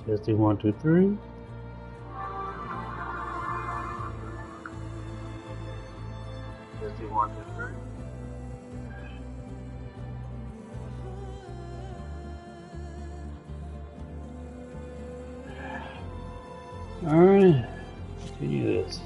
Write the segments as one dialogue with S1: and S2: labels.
S1: Testing 1, 2, 3. Testing 1, 2, 3. Alright, continue this.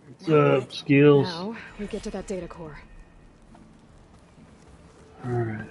S1: What's up, skills?
S2: Now we get to that data core.
S1: Alright.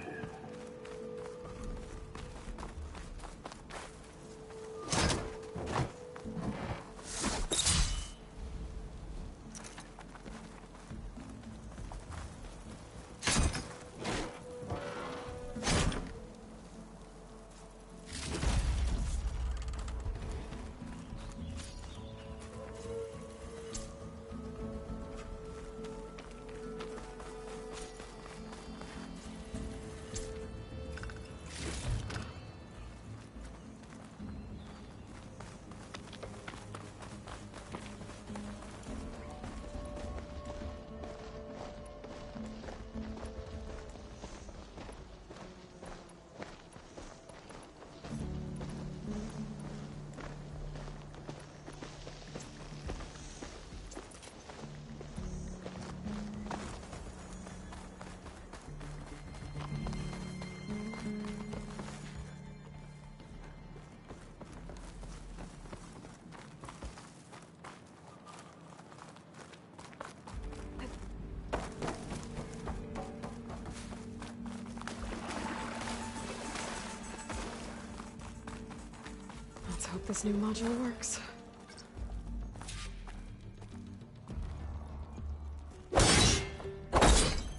S2: Let's hope this new module works.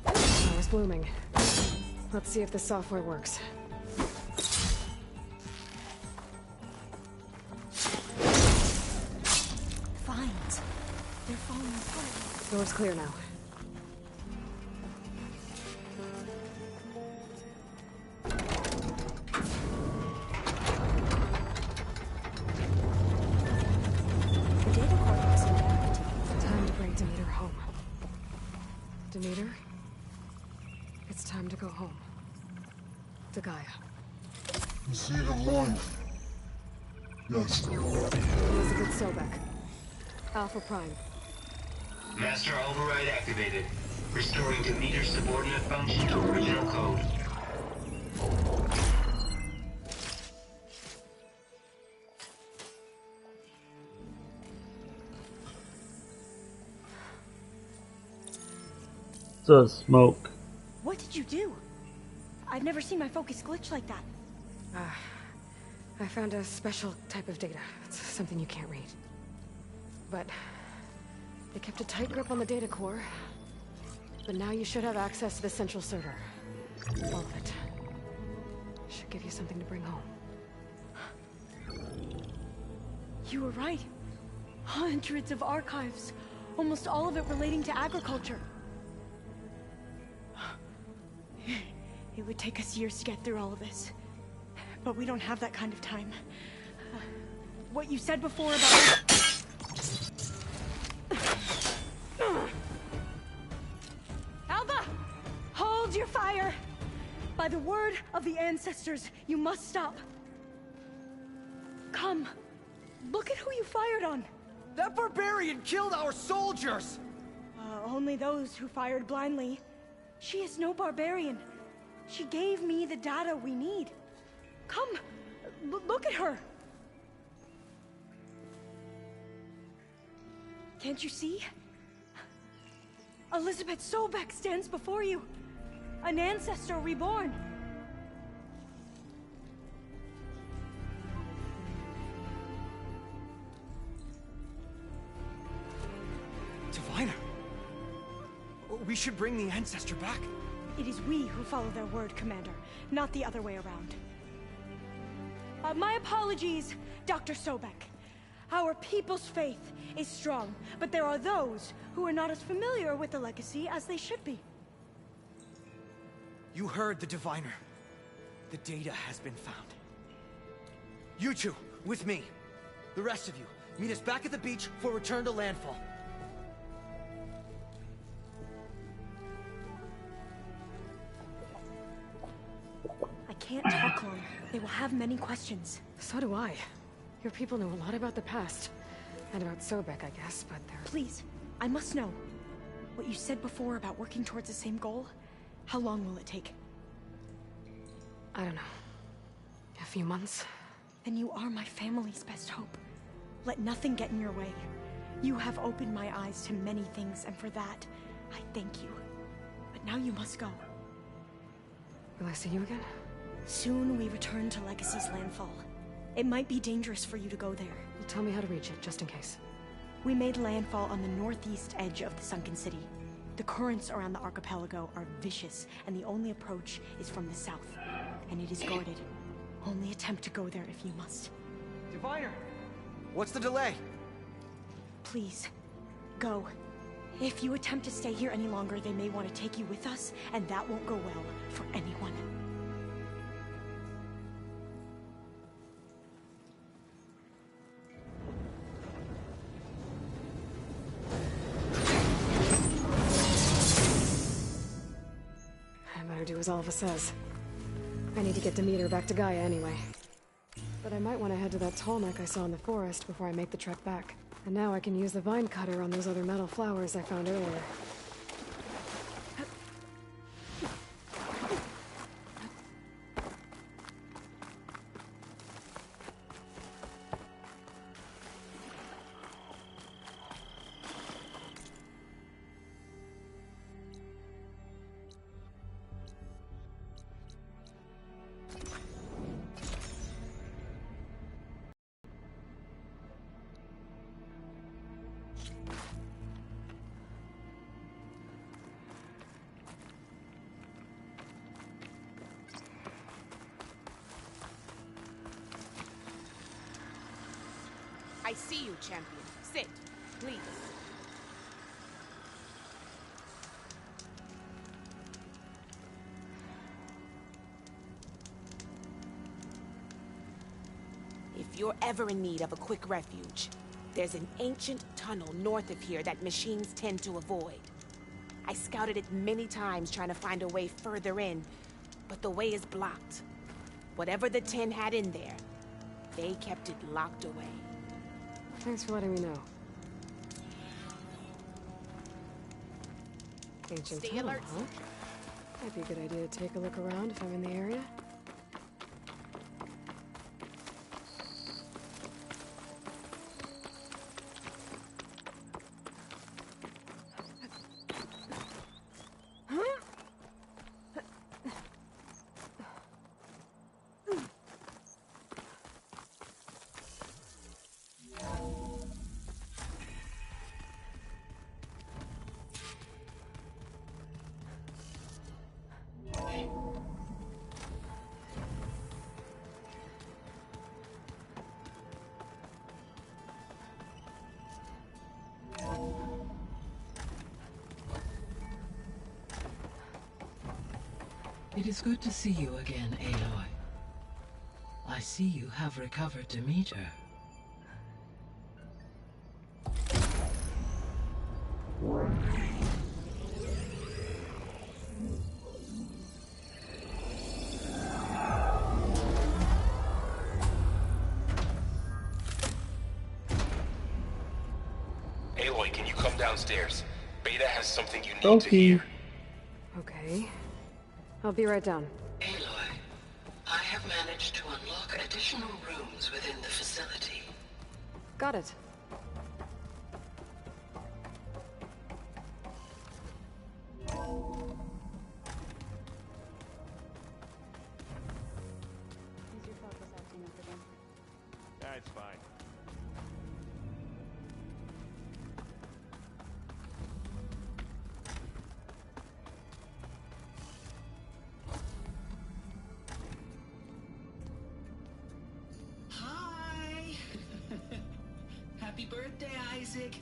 S2: Power's blooming. Let's see if the software works.
S3: Vines. They're falling apart.
S2: Door's clear now.
S3: The data core looks intact.
S2: Time to bring Demeter home. Demeter? It's time to go home. To Gaia.
S4: You see the light? Yes.
S2: Elizabeth Sobek. Alpha Prime.
S5: Master override activated. Restoring Demeter's subordinate function to original code.
S1: So smoke.
S3: What did you do? I've never seen my focus glitch like that.
S2: I found a special type of data. It's something you can't read. But they kept a tight grip on the data core. But now you should have access to the central server. All of it. Should give you something to bring home.
S3: You were right. Hundreds of archives. Almost all of it relating to agriculture. It would take us years to get through all of this. But we don't have that kind of time. What you said before about... Alva! Hold your fire! By the word of the ancestors, you must stop. Come. Look at who you fired on.
S6: That barbarian killed our soldiers!
S3: Only those who fired blindly. She is no barbarian. She gave me the data we need. Come, look at her. Can't you see? Elizabeth Sobek stands before you. An ancestor reborn.
S6: Diviner! We should bring the ancestor back.
S3: It is we who follow their word, Commander, not the other way around. My apologies, Dr. Sobek. Our people's faith is strong, but there are those who are not as familiar with the legacy as they should be.
S6: You heard the diviner. The data has been found. You two, with me. The rest of you, Meet us back at the beach for return to landfall.
S3: I can't talk long. They will have many questions.
S2: So do I. Your people know a lot about the past. And about Sobek, I guess, but they're...
S3: Please, I must know. What you said before about working towards the same goal? How long will it take?
S2: I don't know. A few months?
S3: Then you are my family's best hope. Let nothing get in your way. You have opened my eyes to many things, and for that, I thank you. But now you must go.
S2: Will I see you again?
S3: Soon we return to Legacy's landfall. It might be dangerous for you to go there.
S2: Well, tell me how to reach it, just in case.
S3: We made landfall on the northeast edge of the sunken city. The currents around the archipelago are vicious, and the only approach is from the south. And it is guarded. Only attempt to go there if you must.
S6: Diviner! What's the delay?
S3: Please, go. If you attempt to stay here any longer, they may want to take you with us, and that won't go well for anyone.
S2: I better do as Alva says. I need to get Demeter back to Gaia anyway. But I might want to head to that tall neck I saw in the forest before I make the trek back. And now I can use the vine cutter on those other metal flowers I found earlier.
S7: I see you, champion. Sit, please. If you're ever in need of a quick refuge, there's an ancient tunnel north of here that machines tend to avoid. I scouted it many times trying to find a way further in, but the way is blocked. Whatever the 10 had in there, they kept it locked away.
S2: Thanks for letting me know. Ancient
S7: Stay
S2: tunnel,
S7: alert,
S2: huh? Might be a good idea to take a look around if I'm in the area.
S8: It is good to see you again, Aloy. I see you have recovered Demeter.
S9: Aloy, can you come downstairs? Beta has something you need to
S1: Okay.
S9: hear.
S2: Okay. I'll be right down.
S8: Aloy, I have managed to unlock additional rooms within the facility.
S2: Got it.
S10: That's fine.
S11: Hi! Happy birthday, Isaac.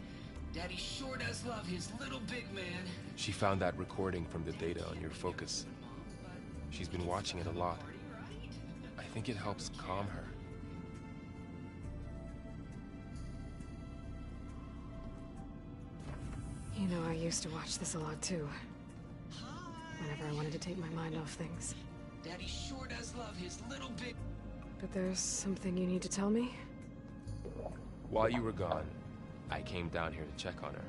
S11: Daddy sure does love his little big man.
S9: She found that recording from the data on your focus. She's been watching it a lot. I think it helps calm her.
S2: You know, I used to watch this a lot too. Whenever I wanted to take my mind off things.
S11: Daddy sure does love his little bit.
S2: But there's something you need to tell me?
S9: While you were gone, I came down here to check on her.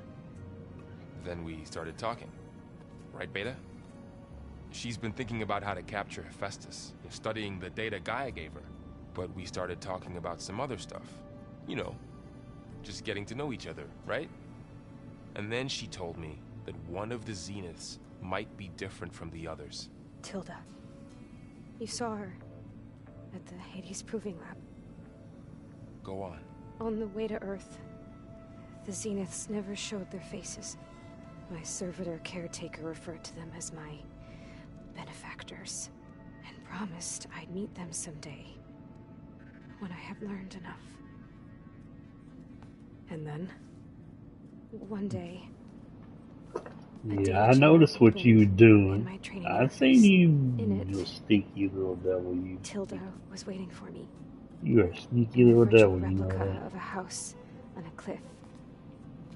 S9: Then we started talking. Right, Beta? She's been thinking about how to capture Hephaestus, studying the data Gaia gave her. But we started talking about some other stuff. You know, just getting to know each other, right? And then she told me that one of the Zeniths might be different from the others.
S3: Tilda. You saw her at the Hades Proving Lab.
S9: Go on.
S3: On the way to Earth, the Zeniths never showed their faces. My servitor caretaker referred to them as my benefactors, and promised I'd meet them someday, when I have learned enough.
S2: And then?
S3: One day...
S1: Yeah, I noticed what you were doing. I seen you, you
S3: it,
S1: sneaky little devil. You.
S3: Tilda was waiting for me.
S1: You're a sneaky little devil, you know
S3: Replica
S1: that.
S3: of a house on a cliff,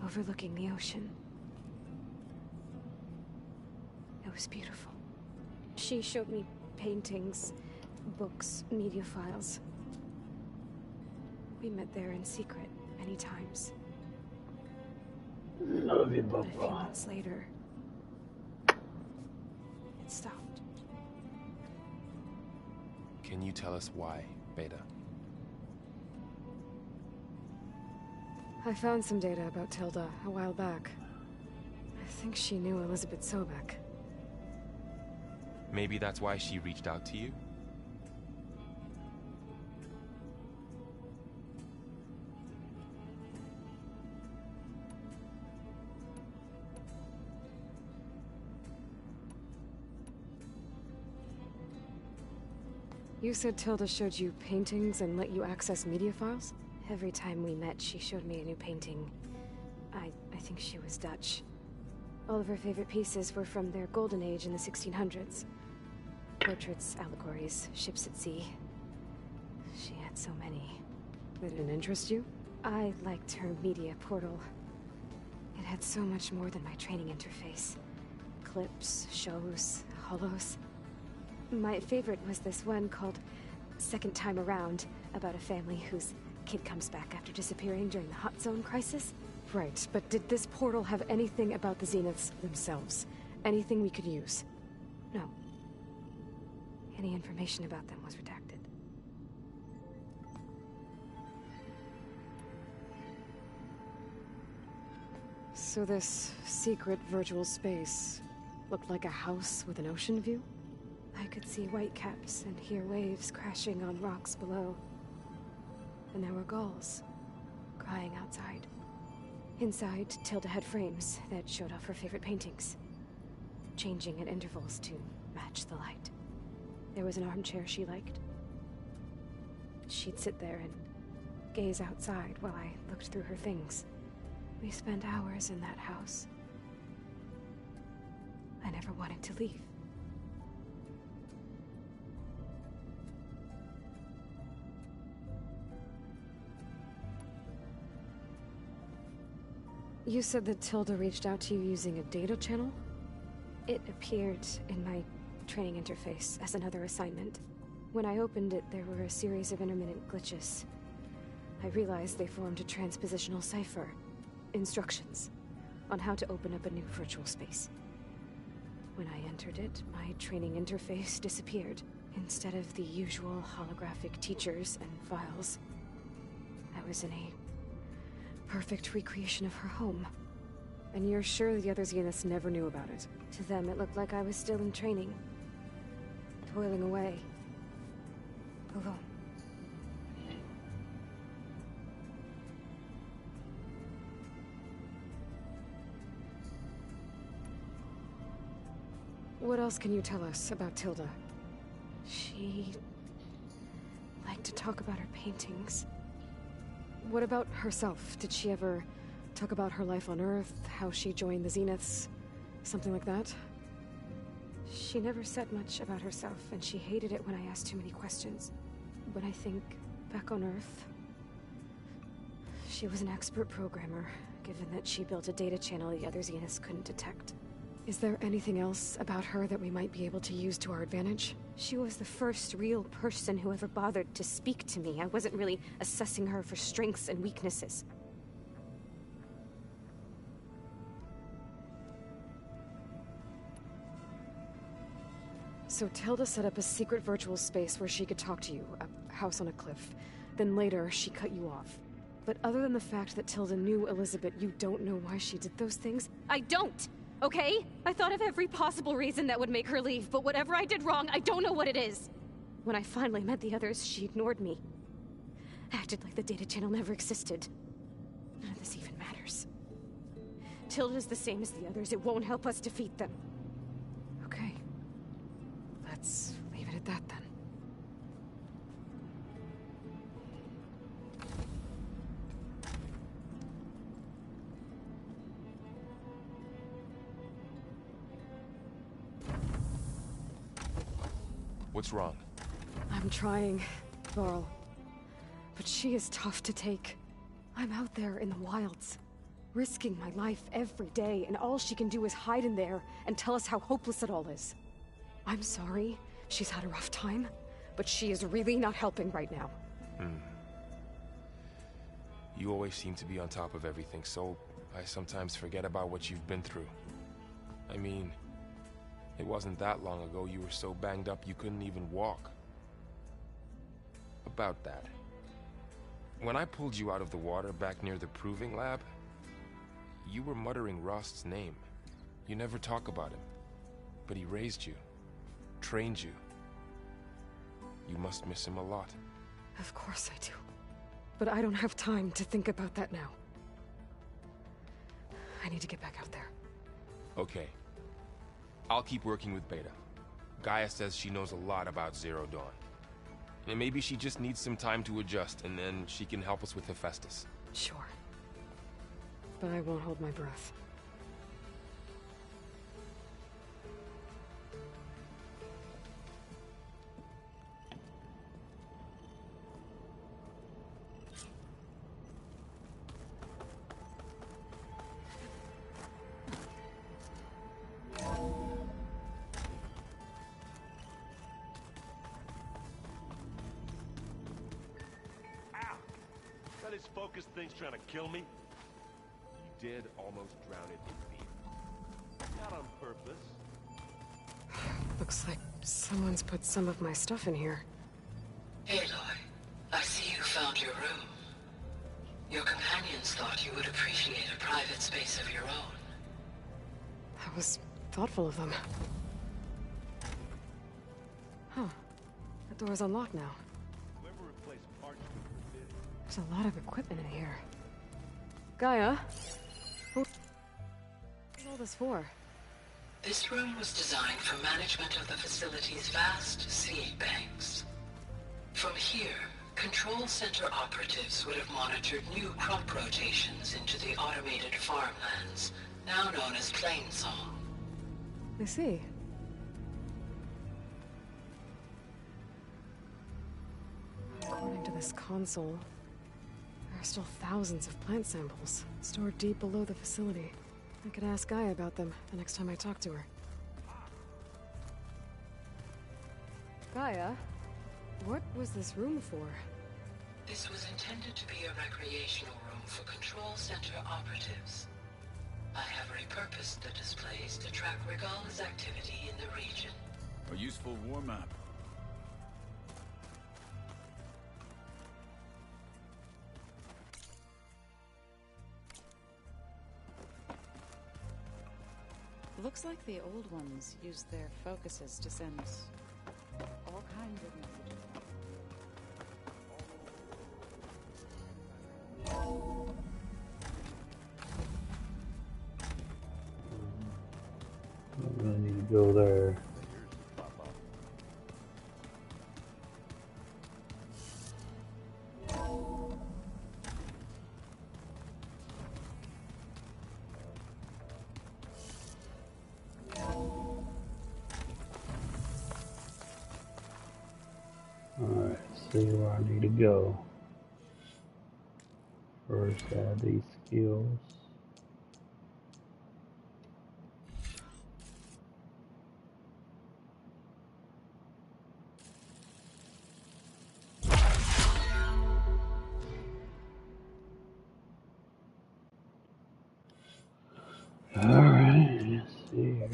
S3: overlooking the ocean. It was beautiful. She showed me paintings, books, media files. We met there in secret many times.
S1: Love you,
S3: But a few
S1: Papa.
S3: months later, it stopped.
S9: Can you tell us why, Beta?
S2: I found some data about Tilda a while back. I think she knew Elizabeth Sobek.
S9: Maybe that's why she reached out to you?
S2: You said Tilda showed you paintings and let you access media files?
S3: Every time we met, she showed me a new painting. I think she was Dutch. All of her favorite pieces were from their golden age in the 1600s. Portraits, allegories, ships at sea. She had so many.
S2: They didn't interest you?
S3: I liked her media portal. It had so much more than my training interface. Clips, shows, holos. My favorite was this one called Second Time Around, about a family whose kid comes back after disappearing during the Hot Zone crisis.
S2: Right, but did this portal have anything about the Zeniths themselves? Anything we could use?
S3: No. Any information about them was redacted.
S2: So this secret virtual space looked like a house with an ocean view?
S3: I could see whitecaps and hear waves crashing on rocks below. And there were gulls crying outside. Inside, Tilda had frames that showed off her favorite paintings, changing at intervals to match the light. There was an armchair she liked. She'd sit there and gaze outside while I looked through her things. We spent hours in that house. I never wanted to leave.
S2: You said that Tilda reached out to you using a data channel?
S3: It appeared in my training interface as another assignment. When I opened it, there were a series of intermittent glitches. I realized they formed a transpositional cipher. Instructions on how to open up a new virtual space. When I entered it, my training interface disappeared. Instead of the usual holographic teachers and files, I was in a perfect recreation of her home.
S2: And you're sure the other Zeniths never knew about it?
S3: To them, it looked like I was still in training. Toiling away. Alone.
S2: What else can you tell us about Tilda?
S3: She liked to talk about her paintings.
S2: What about herself? Did she ever talk about her life on Earth, how she joined the Zeniths, something like that?
S3: She never said much about herself, and she hated it when I asked too many questions. When I think back on Earth, she was an expert programmer,
S2: given that she built a data channel the other Zeniths couldn't detect. Is there anything else about her that we might be able to use to our advantage? She was the first real person who ever bothered to speak to me. I wasn't really assessing her for strengths and weaknesses. So Tilda set up a secret virtual space where she could talk to you, a house on a cliff. Then later, she cut you off. But other than the fact that Tilda knew Elizabeth, you don't know why she did those things? I don't! Okay? I thought of every possible reason that would make her leave, but whatever I did wrong, I don't know what it is. When I finally met the others, she ignored me. Acted like the data channel never existed. None of this even matters. Tilda's the same as the others. It won't help us defeat them. Okay. Let's leave it at that then.
S9: What's wrong?
S2: I'm trying, Varl. But she is tough to take. I'm out there in the wilds, risking my life every day, and all she can do is hide in there and tell us how hopeless it all is. I'm sorry, she's had a rough time, but she is really not helping right now.
S9: You always seem to be on top of everything, so I sometimes forget about what you've been through. I mean, it wasn't that long ago you were so banged up you couldn't even walk. About that. When I pulled you out of the water back near the proving lab, you were muttering Rost's name. You never talk about him, but he raised you, trained you. You must miss him a lot.
S2: Of course I do. But I don't have time to think about that now. I need to get back out there.
S9: Okay. I'll keep working with Beta. Gaia says she knows a lot about Zero Dawn. And maybe she just needs some time to adjust, and then she can help us with Hephaestus.
S2: Sure. But I won't hold my breath.
S10: This focus thing's trying to kill me?
S9: You did almost drown it in beer.
S10: Not on purpose.
S2: Looks like someone's put some of my stuff in here.
S8: Aloy, I see you found your room. Your companions thought you would appreciate a private space of your own.
S2: That was thoughtful of them. Huh. That door's unlocked now.
S10: Whoever replaced parchment with this.
S2: There's a lot of equipment in here. Gaia? What's all this for?
S8: This room was designed for management of the facility's vast seed banks. From here, control center operatives would have monitored new crop rotations into the automated farmlands, now known as Plainsong.
S2: I see. According to this console, there are still thousands of plant samples stored deep below the facility. I could ask Gaia about them the next time I talk to her. Gaia, what was this room for?
S8: This was intended to be a recreational room for control center operatives. I have repurposed the displays to track Regala's activity in the region.
S12: A useful war map.
S13: Looks like the old ones used their focuses to send all kinds of messages.
S1: I really need to go there. Alright, see where I need to go. First, add these skills. Alright, let's see here.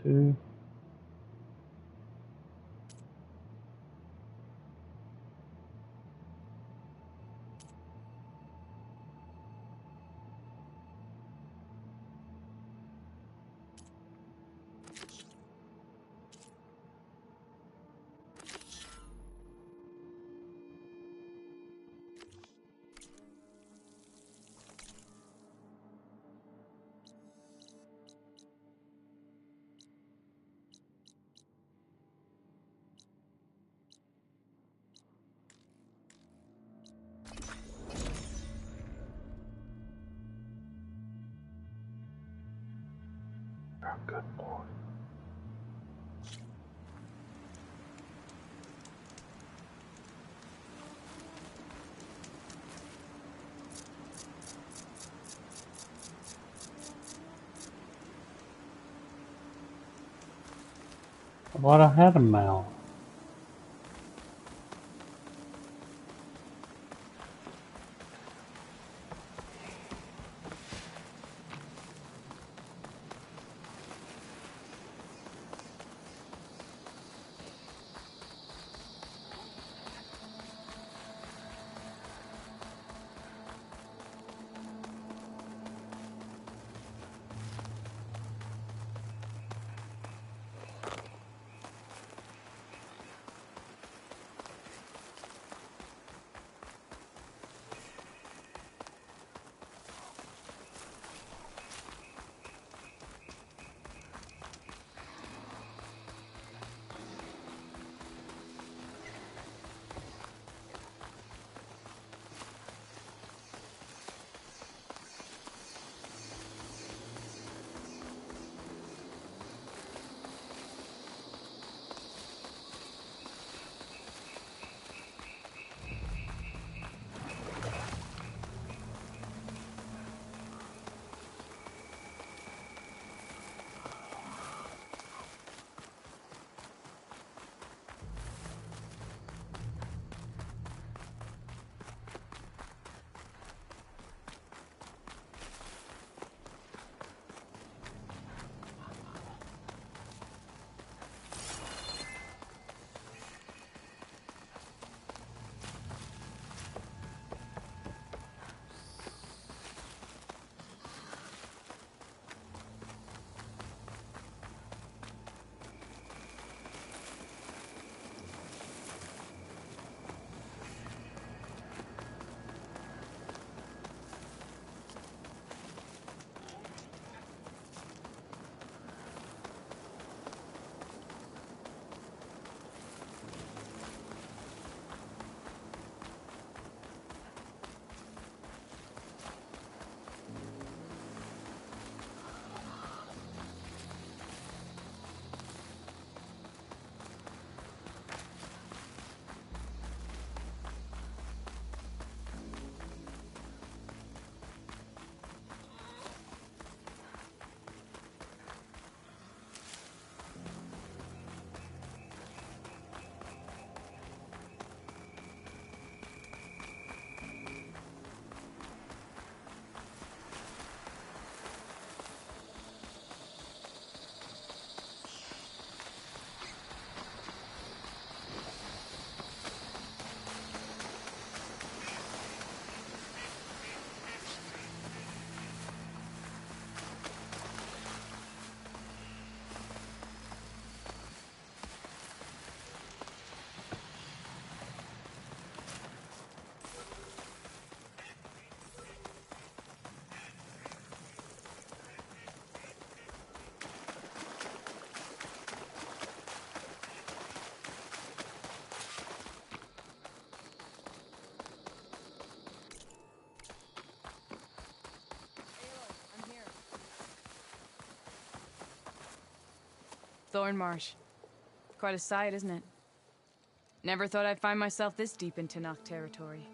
S1: Two. Oh, good Lord. I thought I had a mouth.
S14: Thornmarsh. Quite a sight, isn't it? Never thought I'd find myself this deep in Tenakth territory.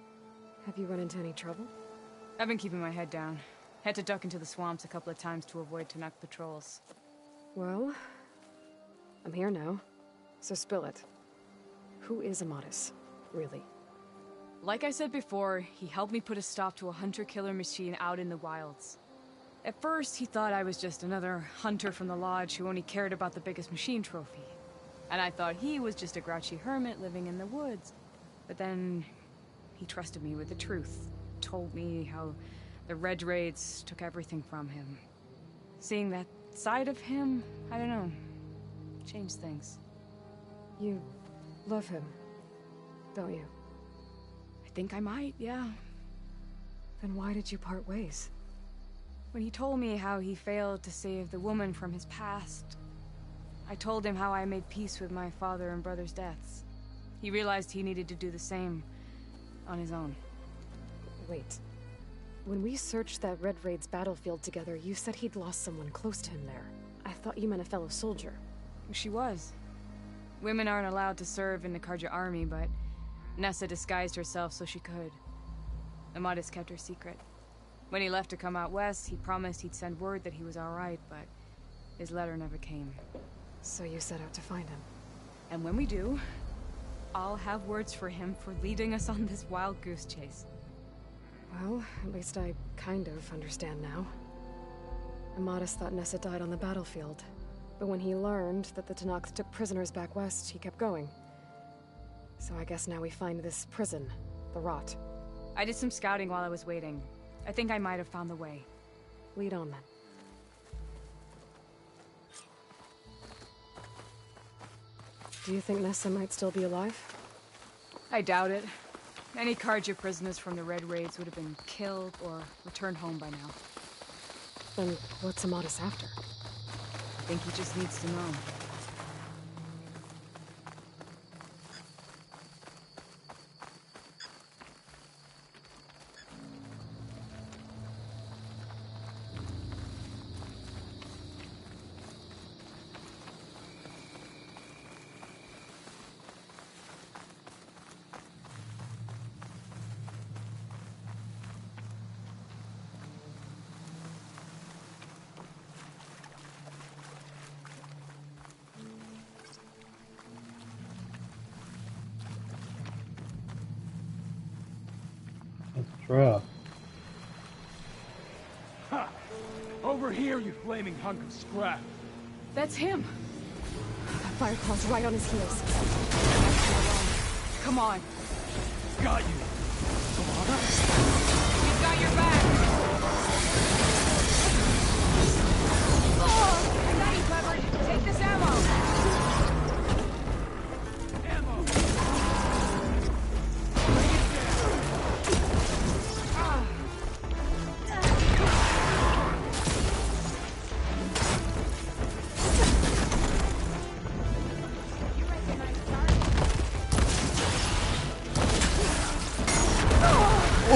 S2: Have you run into any trouble?
S14: I've been keeping my head down. Had to duck into the swamps a couple of times to avoid Tenakth patrols.
S2: Well, I'm here now, so spill it. Who is Amatis, really?
S14: Like I said before, he helped me put a stop to a hunter-killer machine out in the wilds. At first, he thought I was just another hunter from the Lodge who only cared about the biggest machine trophy. And I thought he was just a grouchy hermit living in the woods. But then, he trusted me with the truth. Told me how the Red Raids took everything from him. Seeing that side of him, I don't know, changed things.
S2: You love him, don't you?
S14: I think I might, yeah.
S2: Then why did you part ways?
S14: When he told me how he failed to save the woman from his past, I told him how I made peace with my father and brother's deaths. He realized he needed to do the same on his own.
S2: Wait. When we searched that Red Raid's battlefield together, you said he'd lost someone close to him there. I thought you meant a fellow soldier.
S14: She was. Women aren't allowed to serve in the Karja army, but Nessa disguised herself so she could. Amatis kept her secret. When he left to come out west, he promised he'd send word that he was alright, but his letter never came.
S2: So you set out to find him.
S14: And when we do, I'll have words for him for leading us on this wild goose chase.
S2: Well, at least I kind of understand now. Amatis thought Nessa died on the battlefield, but when he learned that the Tenakth took prisoners back west, he kept going. So I guess now we find this prison, the Rot.
S14: I did some scouting while I was waiting. I think I might have found the way.
S2: Lead on then. Do you think Nessa might still be alive?
S14: I doubt it. Any Karja prisoners from the Red Raids would have been killed or returned home by now.
S2: Then what's Amatis after?
S14: I think he just needs to know.
S1: Rough.
S15: Ha! Over here, you flaming hunk of scrap.
S14: That's him.
S2: That Fireclaw's right on his heels.
S14: Come on.
S15: Got you. Alana?
S14: He's got your back. Oh, I got you covered. Take this ammo.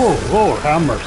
S1: Oh, Lord, have mercy.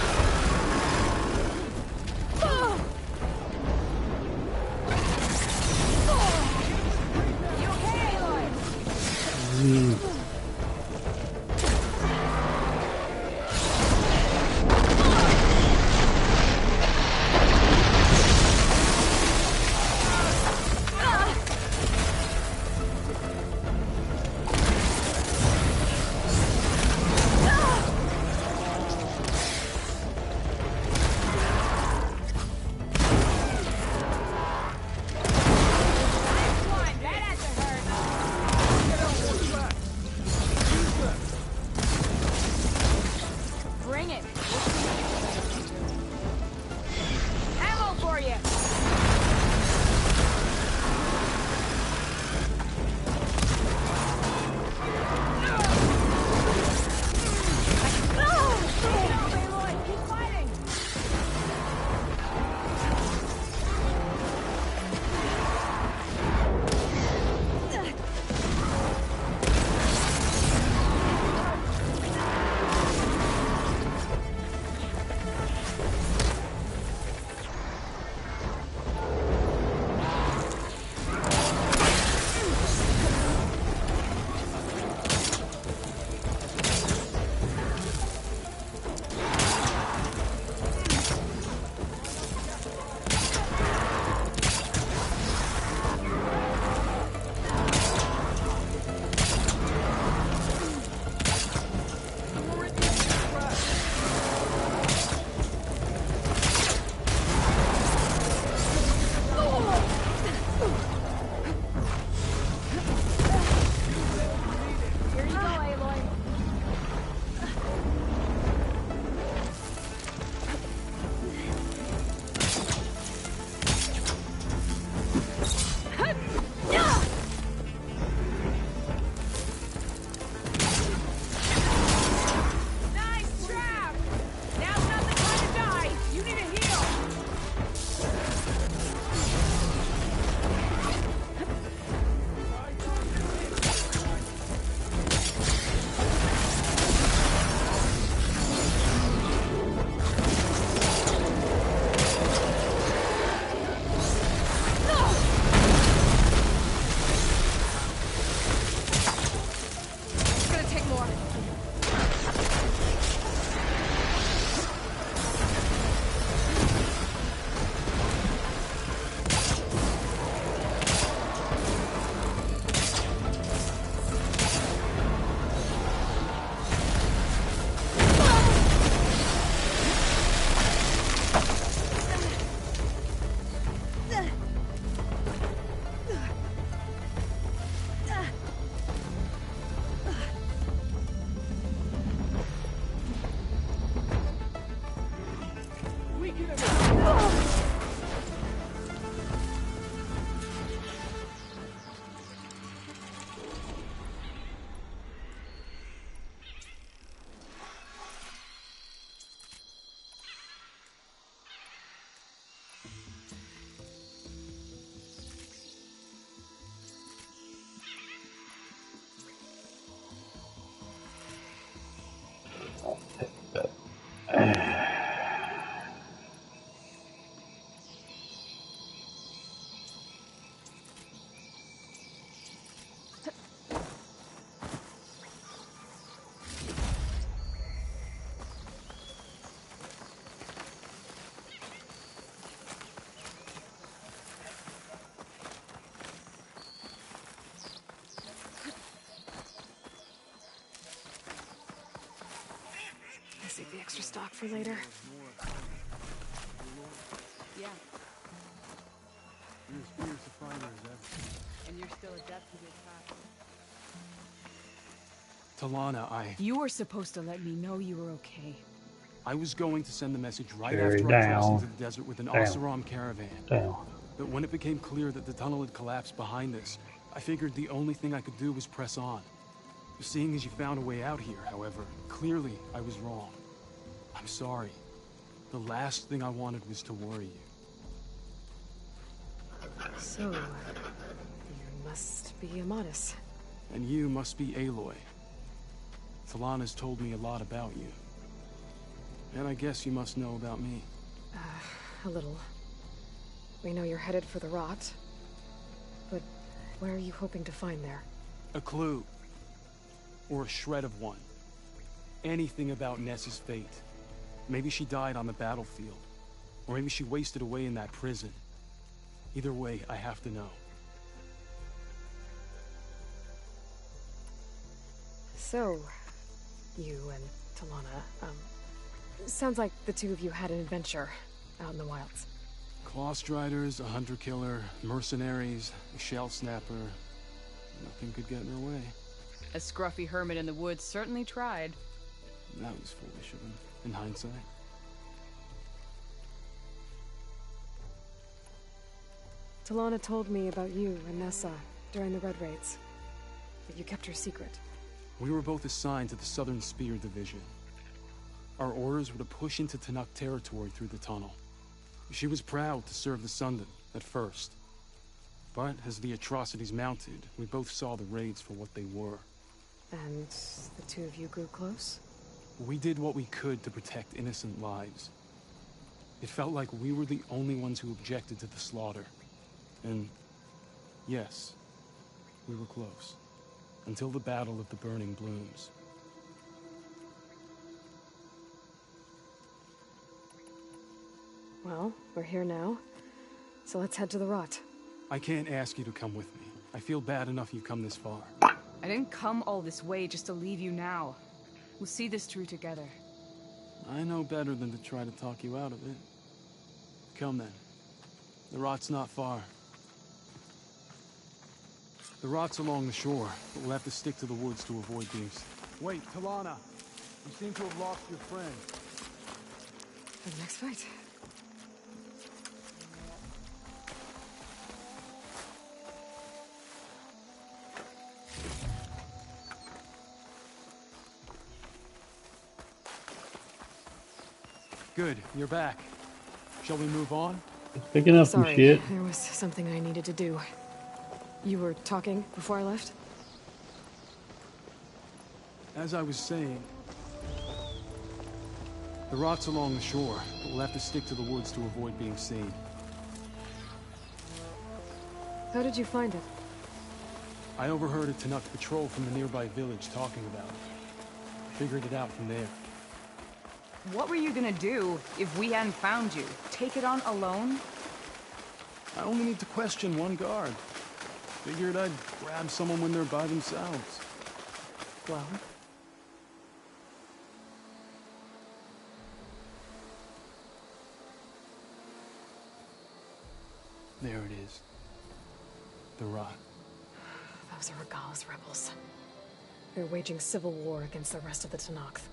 S2: Save the extra stock for later.
S13: Yeah.
S15: You're as fierce a fighter as ever.
S13: And you're still adept with your
S15: Talana,
S14: You were supposed to let me know you were okay.
S15: I was going to send the message right
S1: Carry
S15: after I crossed
S1: down.
S15: into the desert with an
S1: Down.
S15: Oseram caravan.
S1: Down.
S15: But when it became clear that the tunnel had collapsed behind us, I figured the only thing I could do was press on. Seeing as you found a way out here, however, clearly I was wrong. I'm sorry. The last thing I wanted was to worry you.
S2: So, you must be Amatis.
S15: And you must be Aloy. Talana's told me a lot about you. And I guess you must know about me.
S2: A little. We know you're headed for the rot. But what are you hoping to find there?
S15: A clue. Or a shred of one. Anything about Ness's fate. Maybe she died on the battlefield. Or maybe she wasted away in that prison. Either way, I have to know.
S2: So, you and Talana, sounds like the two of you had an adventure out in the wilds.
S15: Clawstriders, a hunter-killer, mercenaries, a shell snapper. Nothing could get in her way.
S14: A scruffy hermit in the woods certainly tried.
S15: That was foolish of him, in hindsight.
S2: Talana told me about you and Nessa during the Red Raids, but you kept her secret.
S15: We were both assigned to the Southern Spear Division. Our orders were to push into Tanuk territory through the tunnel. She was proud to serve the Sundom at first. But as the atrocities mounted, we both saw the raids for what they were.
S2: And the two of you grew close?
S15: We did what we could to protect innocent lives. It felt like we were the only ones who objected to the slaughter. And yes, we were close. Until the Battle of the Burning Blooms.
S2: Well, we're here now, so let's head to the rot.
S15: I can't ask you to come with me. I feel bad enough you've come this far.
S14: I didn't come all this way just to leave you now. We'll see this through together.
S15: I know better than to try to talk you out of it. Come then. The rot's not far. The rot's along the shore, but we'll have to stick to the woods to avoid being...
S16: Wait, Talana. You seem to have lost your friend.
S2: For the next fight.
S15: Good, you're back. Shall we move on?
S1: Picking up some
S2: Sorry,
S1: shit.
S2: there was something I needed to do. You were talking before I left?
S15: As I was saying, the rot's along the shore, but we'll have to stick to the woods to avoid being seen.
S2: How did you find it?
S15: I overheard a Tanuk patrol from the nearby village talking about it. Figured it out from there.
S14: What were you gonna do if we hadn't found you? Take it on alone?
S15: I only need to question one guard. Figured I'd grab someone when they're by themselves.
S2: Well?
S15: There it is. The rot.
S2: Those are Regal's rebels. They're waging civil war against the rest of the Tenakth.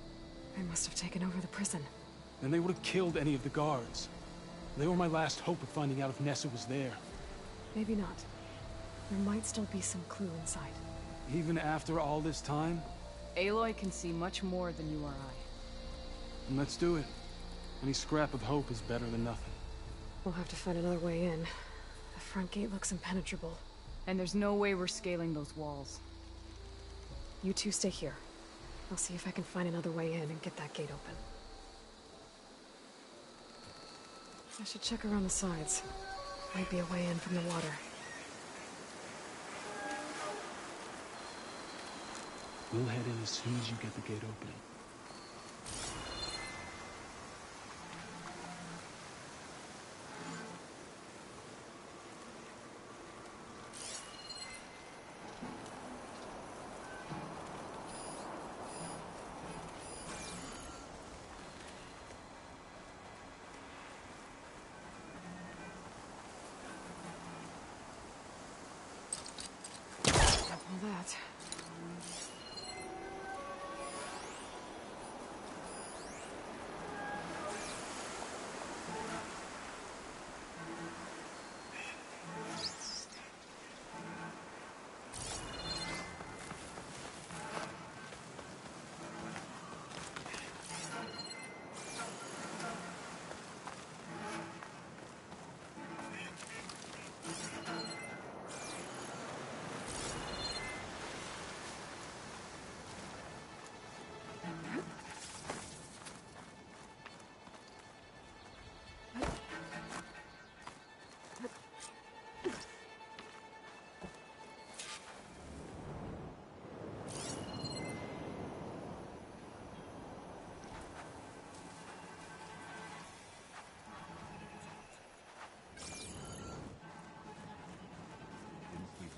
S2: They must have taken over the prison.
S15: Then they would have killed any of the guards. They were my last hope of finding out if Nessa was there.
S2: Maybe not. There might still be some clue inside.
S15: Even after all this time?
S14: Aloy can see much more than you or I.
S15: Then let's do it. Any scrap of hope is better than nothing.
S2: We'll have to find another way in. The front gate looks impenetrable.
S14: And there's no way we're scaling those walls.
S2: You two stay here. I'll see if I can find another way in and get that gate open. I should check around the sides. Might be a way in from the water.
S15: We'll head in as soon as you get the gate open.
S2: All that.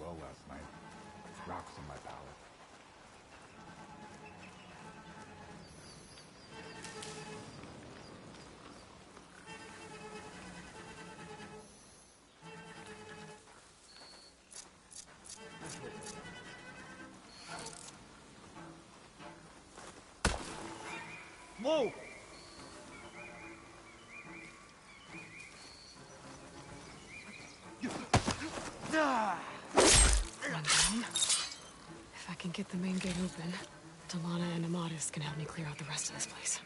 S17: Well last night. Rocks in my palate.
S16: Whoa!
S2: If I can get the main gate open, Delana and Amatis can help me clear out the rest of this place.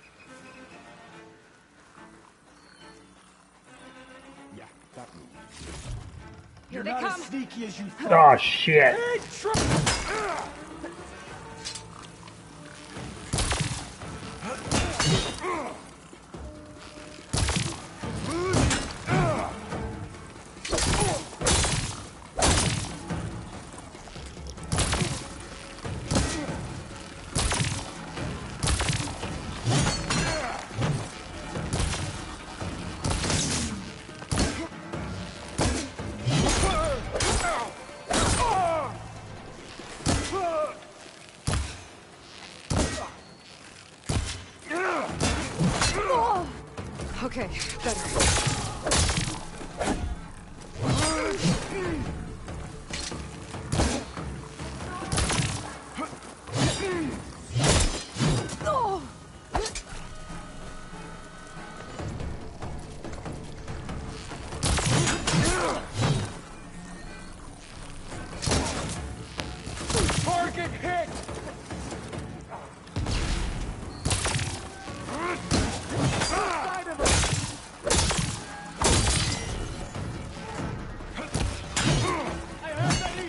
S17: Yeah, that move.
S2: Here
S16: You're
S2: they
S16: not
S2: come!
S16: as sneaky as you thought.
S1: Oh shit!
S2: Okay, better.
S16: Target hit! Side of him! I have that easy.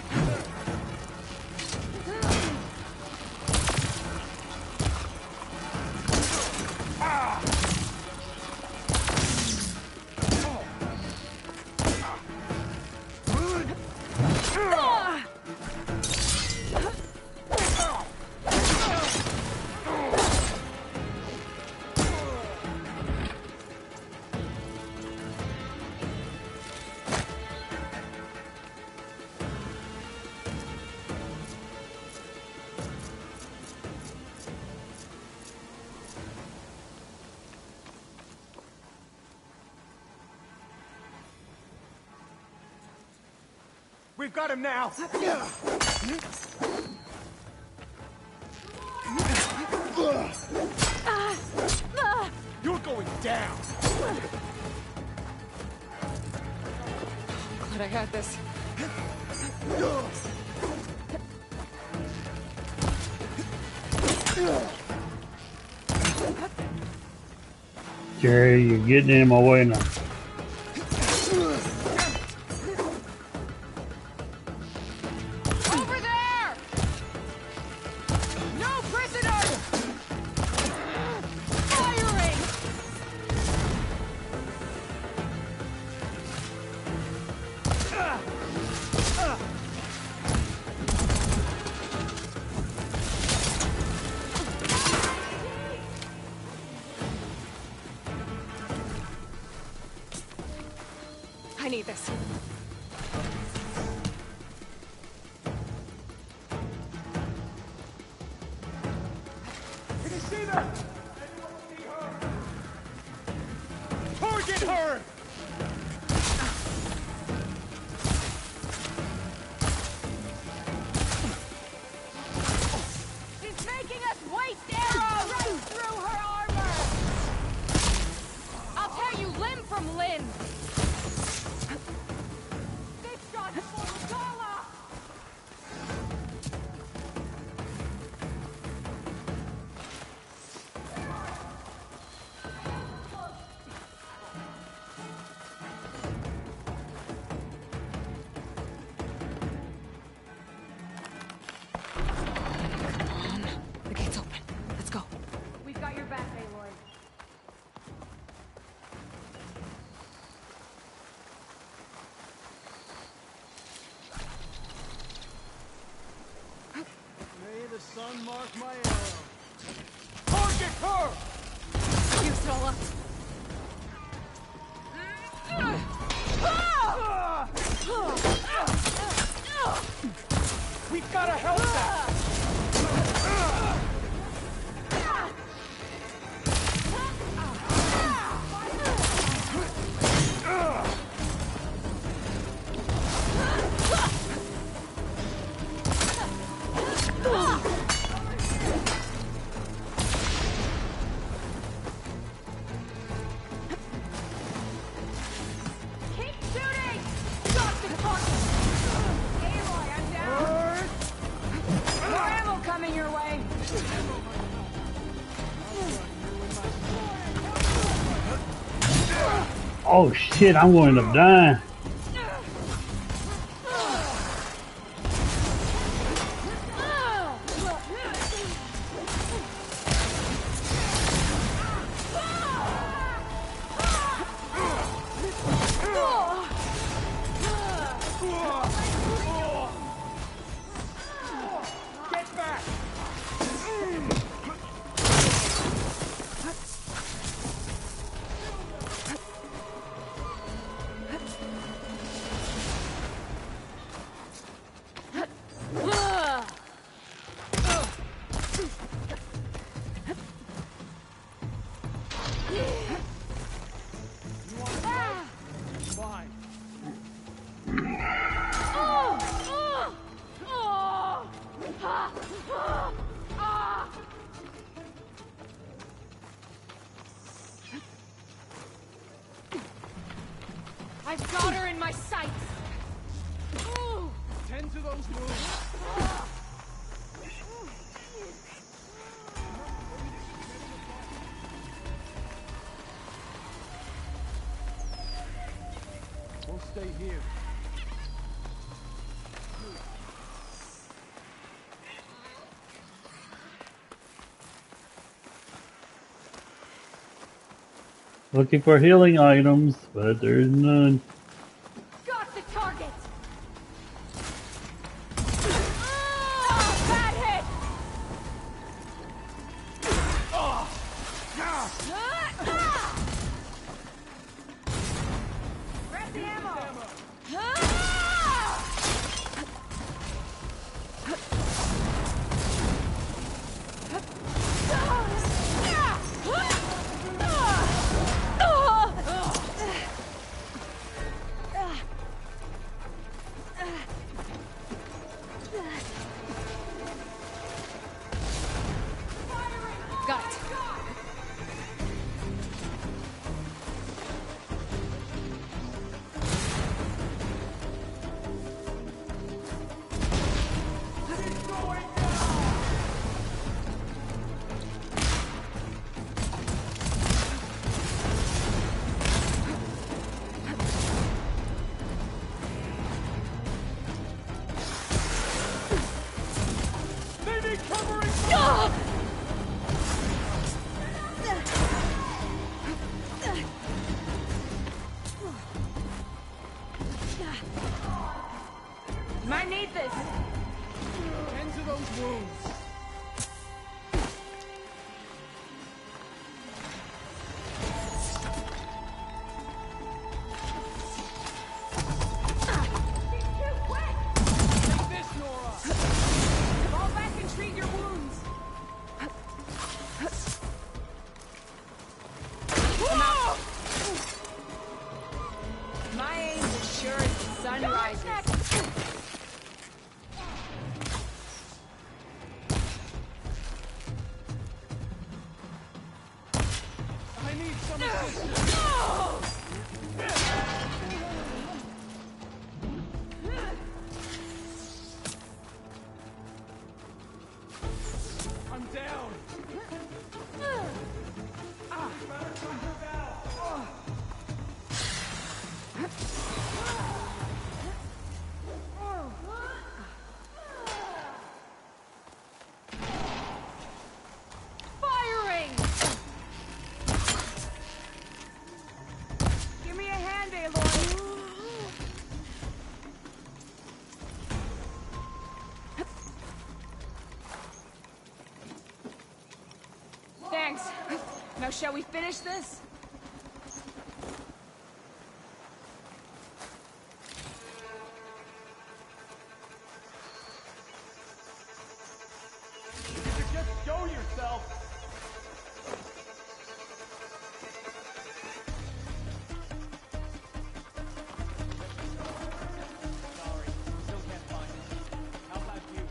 S16: We've got him now! You're going down!
S2: but I got this.
S1: Jerry, you're getting in my way now.
S14: Over there! No prisoners! Firing!
S2: I need this.
S16: Can you see them? Target her!
S14: She's making us waste arrows right through her armor! I'll tear you limb from limb! Big shot for Gala!
S2: The gate's open. Let's go.
S14: We've got your back, Aloy.
S16: May the sun mark my arrow. Target her!
S2: You still up?
S16: We've got to help them!
S14: Keep shooting! Got the target! Aloy, I'm down! More ammo coming your way!
S1: Oh shit, I'm going to die.
S16: Get back! Fine.
S14: I've got her in my sights!
S16: Tend to those wounds. We'll stay here.
S1: Looking for healing items, but there's none.
S14: Got the target! Oh, bad hit! Grab the ammo!
S16: wounds. Take this, Nora!
S14: Fall back and treat your wounds. I'm out. My aim's as sure as the sun rises.
S16: I need some assistance. I'm down.
S14: Firing! Give me a hand, Aloy. Thanks. Now shall we finish this?
S16: You should just show yourself. Sorry, still can't find it. How about you?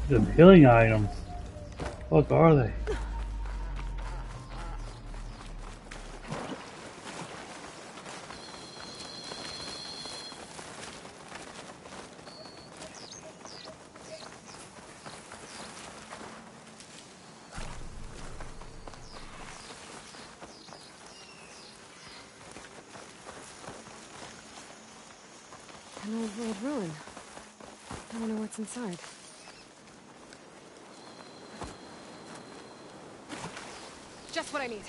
S1: The healing items. What are they?
S2: An old world ruin. I wonder what's inside. Just what I need.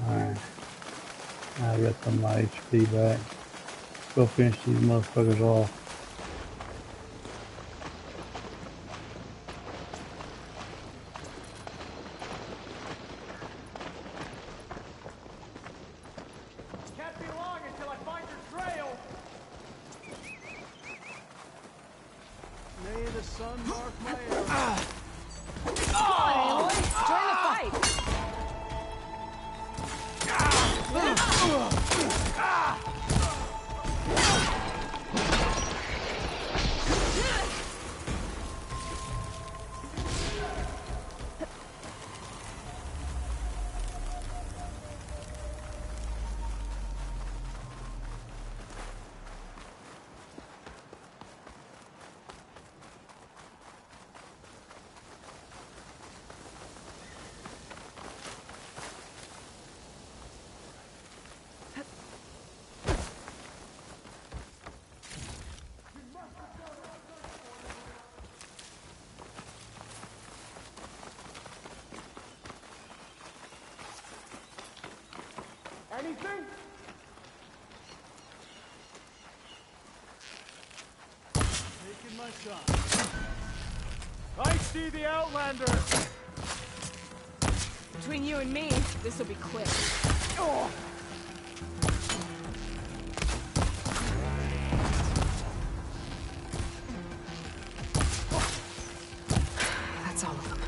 S1: Alright. Now I got some of my HP back. Go finish these motherfuckers off.
S16: Can't be long until I find your trail. May the sun mark my arrow.
S14: Come on, Aloy. Join the fight.
S16: Anything? Taking my time. I see the Outlander.
S14: Between you and me, this will be quick.
S16: Oh.
S2: That's all of them.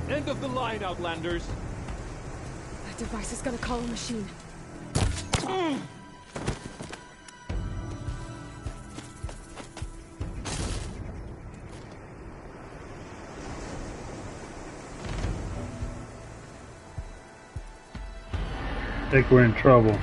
S16: End of the line, Outlanders.
S2: That device is gonna call a machine.
S1: I think we're in trouble.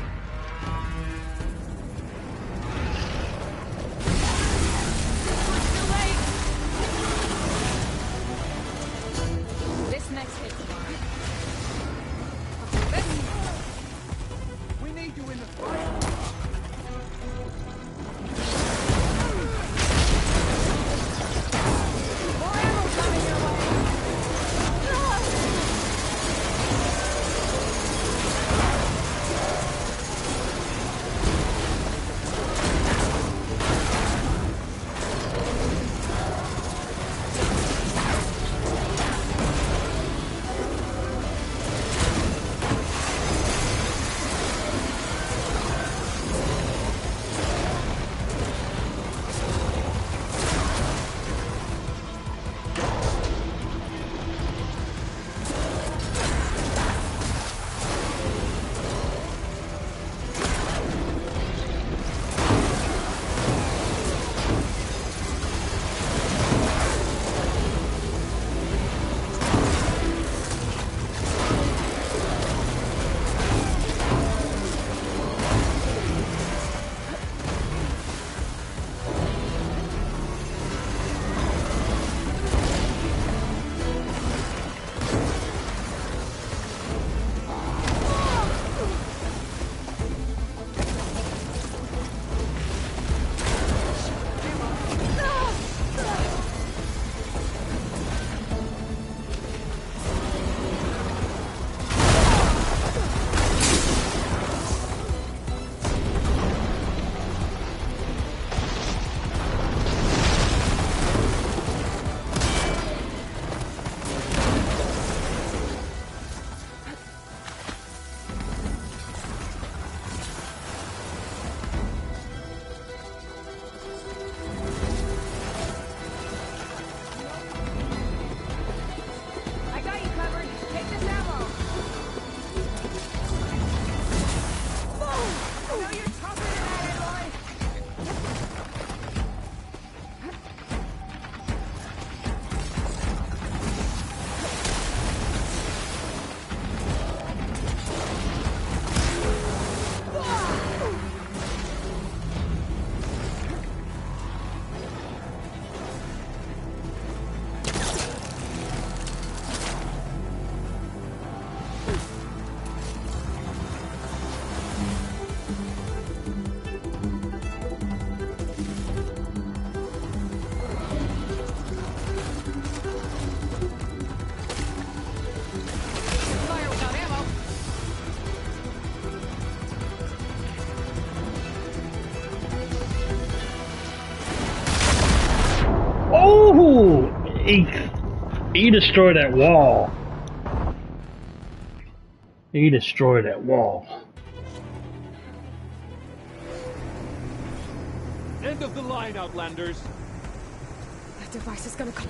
S1: He destroyed that wall. He destroyed that wall.
S16: End of the line, Outlanders.
S2: That device is gonna come.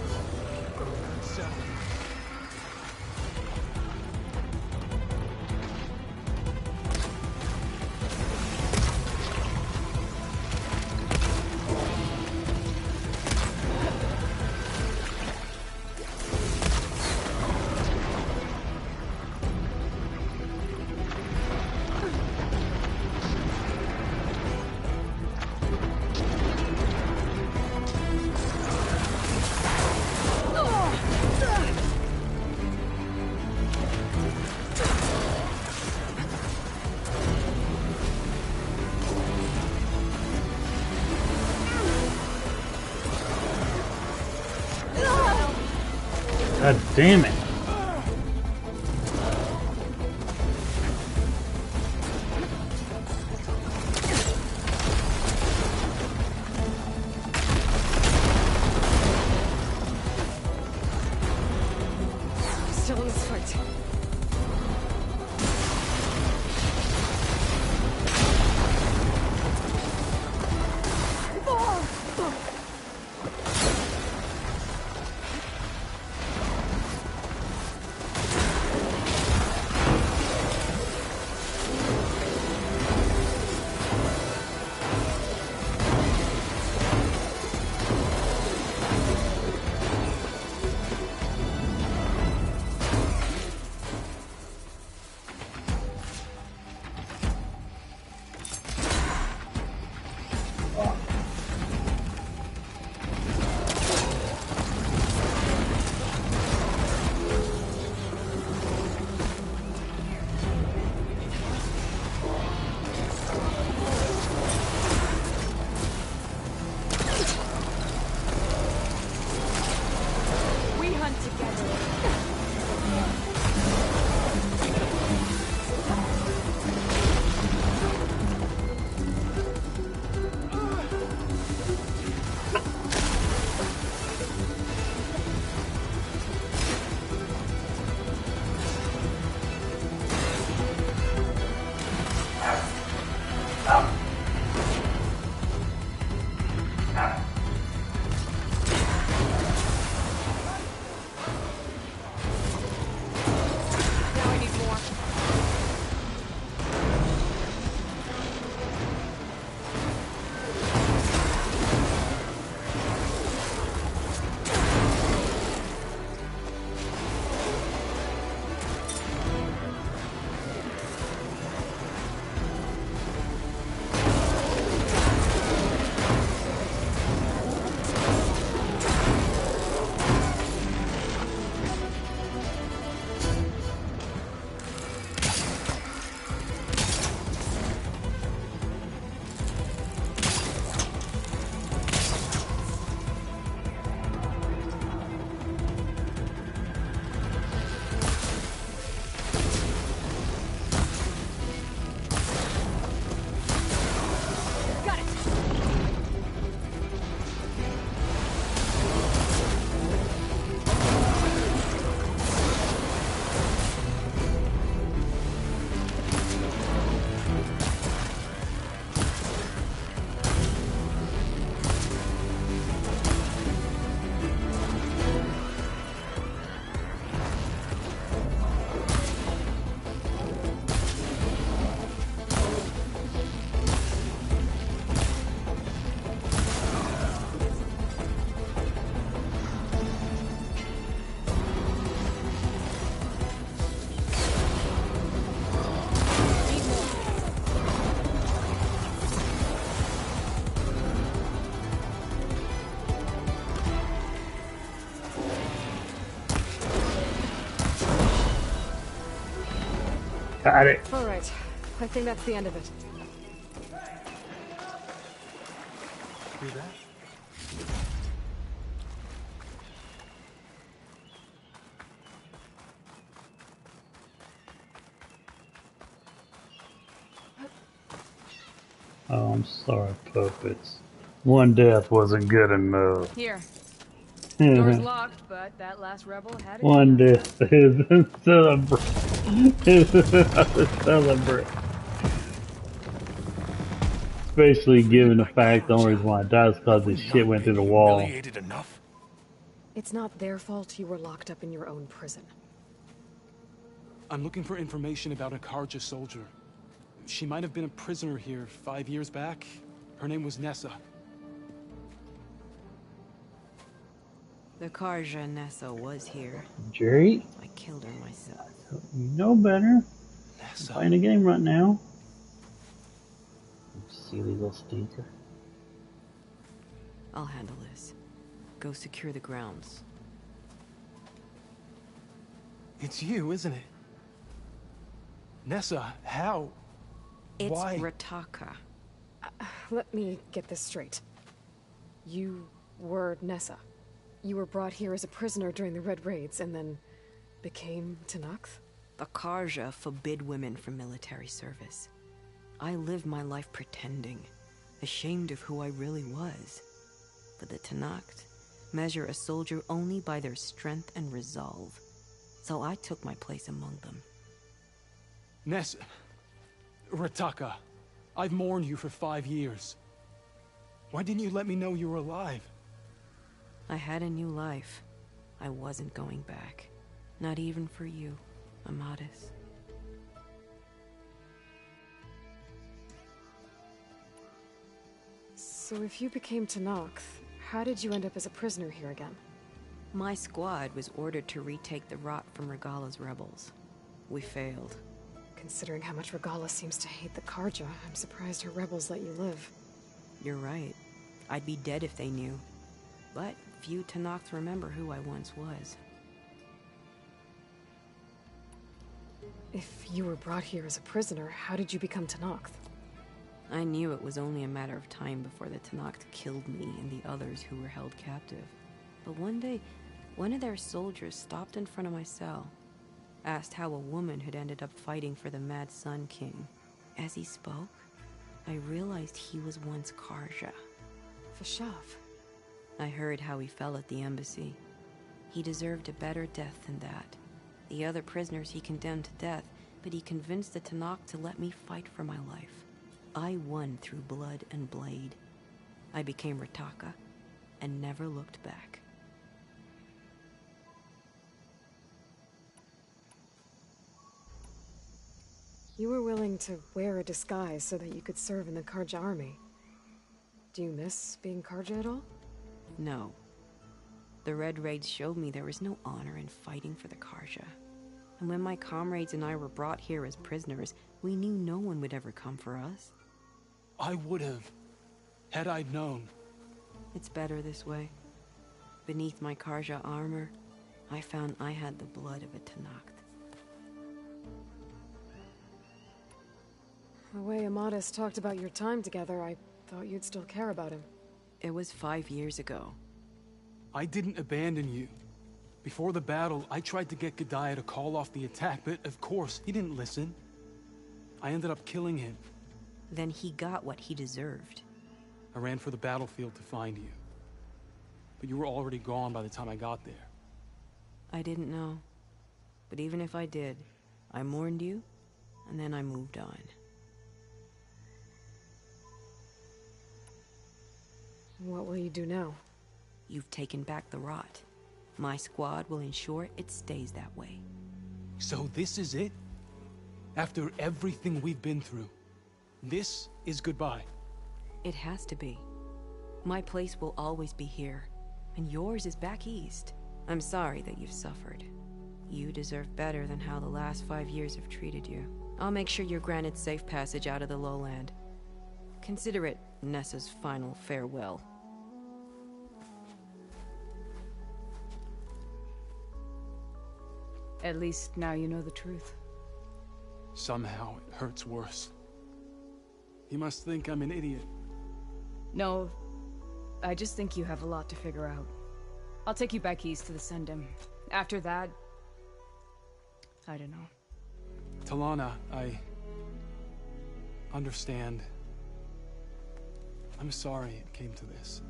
S1: God damn it.
S2: Still in this fight.
S1: Got it.
S2: All right. I think that's the end of it.
S16: Do that?
S1: Oh, I'm sorry, puppets. One death wasn't good enough.
S14: Here. Door's locked, but that last rebel had a
S1: One
S14: key.
S1: disc is celebrate. Celebrate. Especially given the fact the only reason why I died is because this shit went through the wall.
S12: Enough?
S2: It's not their fault you were locked up in your own prison.
S15: I'm looking for information about a Karja soldier. She might have been a prisoner here 5 years back. Her name was Nessa.
S18: The Karja Nessa was here.
S1: Jerry?
S18: I killed her myself.
S1: You know better. I'm playing a game right now. Silly little stinker.
S18: I'll handle this. Go secure the grounds.
S15: It's you, isn't it? Nessa, how?
S18: It's
S15: Why?
S18: Rataka.
S2: Let me get this straight. You were Nessa. You were brought here as a prisoner during the Red Raids and then became Tenakth?
S18: The Karja forbid women from military service. I lived my life pretending, ashamed of who I really was. But the Tenakth measure a soldier only by their strength and resolve. So I took my place among them.
S15: Nessa... Rataka, I've mourned you for 5 years. Why didn't you let me know you were alive?
S18: I had a new life. I wasn't going back. Not even for you, Amadis.
S2: So if you became Tenakth, how did you end up as a prisoner here again?
S18: My squad was ordered to retake the Rot from Regala's rebels. We failed.
S2: Considering how much Regala seems to hate the Karja, I'm surprised her rebels let you live.
S18: You're right. I'd be dead if they knew. But few Tenakth remember who I once was.
S2: If you were brought here as a prisoner, how did you become Tenakth?
S18: I knew it was only a matter of time before the Tenakth killed me and the others who were held captive. But one day, one of their soldiers stopped in front of my cell, asked how a woman had ended up fighting for the Mad Sun King. As he spoke, I realized he was once Karja.
S2: Fashav.
S18: I heard how he fell at the embassy. He deserved a better death than that. The other prisoners he condemned to death, but he convinced the Tenakth to let me fight for my life. I won through blood and blade. I became Rataka and never looked back.
S2: You were willing to wear a disguise so that you could serve in the Karja army. Do you miss being Karja at all?
S18: No. The Red Raids showed me there was no honor in fighting for the Karja. And when my comrades and I were brought here as prisoners, we knew no one would ever come for us.
S15: I would have, had I known.
S18: It's better this way. Beneath my Karja armor, I found I had the blood of a Tenakth.
S2: The way Amadis talked about your time together, I thought you'd still care about him.
S18: It was 5 years ago.
S15: I didn't abandon you. Before the battle, I tried to get G'daiah to call off the attack, but of course, he didn't listen. I ended up killing him.
S18: Then he got what he deserved.
S15: I ran for the battlefield to find you. But you were already gone by the time I got there.
S18: I didn't know. But even if I did, I mourned you, and then I moved on.
S2: What will you do now?
S18: You've taken back the Rot. My squad will ensure it stays that way.
S15: So this is it? After everything we've been through, this is goodbye?
S18: It has to be. My place will always be here, and yours is back east. I'm sorry that you've suffered. You deserve better than how the last 5 years have treated you. I'll make sure you're granted safe passage out of the lowland. Consider it Nessa's final farewell.
S14: At least now you know the truth.
S15: Somehow it hurts worse. You must think I'm an idiot.
S14: No, I just think you have a lot to figure out. I'll take you back east to the Sendem. After that, I don't know.
S15: Talana, I understand. I'm sorry it came to this.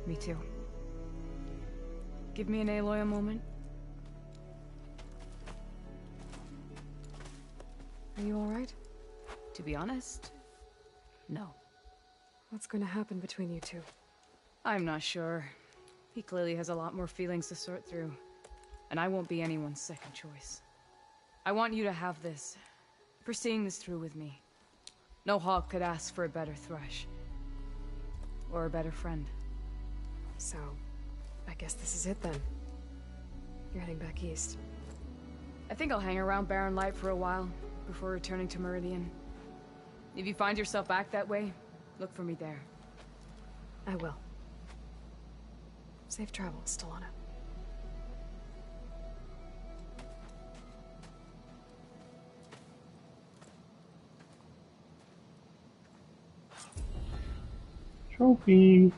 S14: Me too. Give me an Aloy a moment.
S2: Are you alright?
S14: To be honest, no.
S2: What's going to happen between you two?
S14: I'm not sure. He clearly has a lot more feelings to sort through. And I won't be anyone's second choice. I want you to have this. For seeing this through with me. No hawk could ask for a better thrush. Or a better friend.
S2: So, I guess this is it then. You're heading back east.
S14: I think I'll hang around Barren Light for a while, before returning to Meridian. If you find yourself back that way, look for me there.
S2: I will. Safe travels, Delana.
S1: Trophy.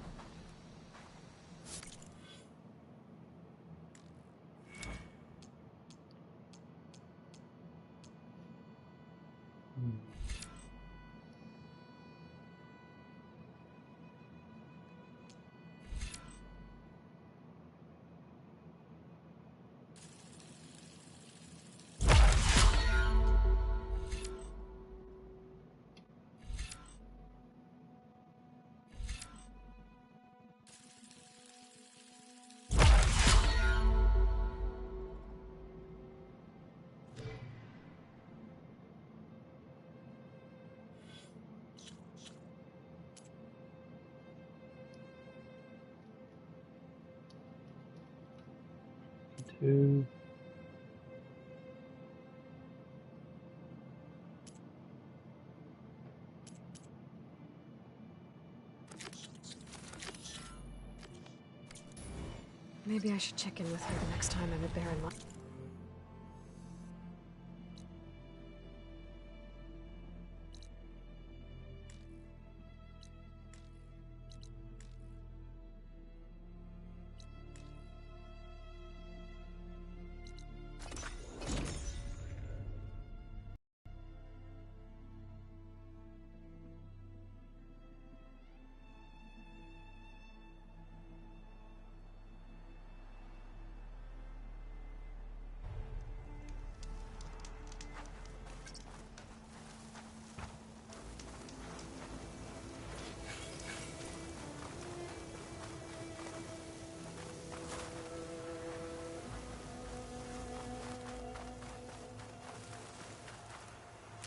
S1: Two.
S2: Maybe I should check in with her the next time I'm at Barren Light.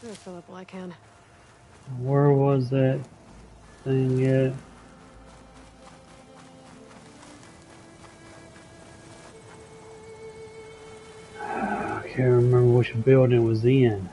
S2: I'll fill up while I can.
S1: Where was that thing at? I can't remember which building it was in.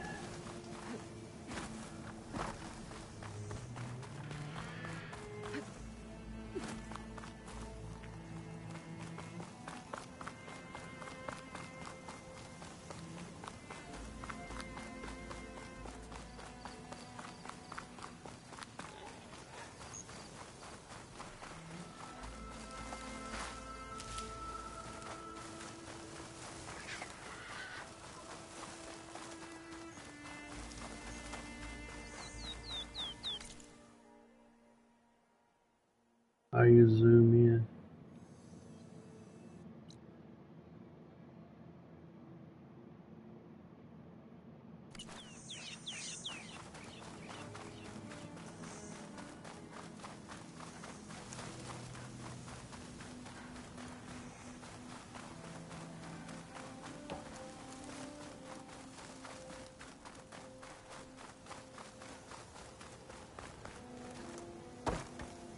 S1: How you zoom in?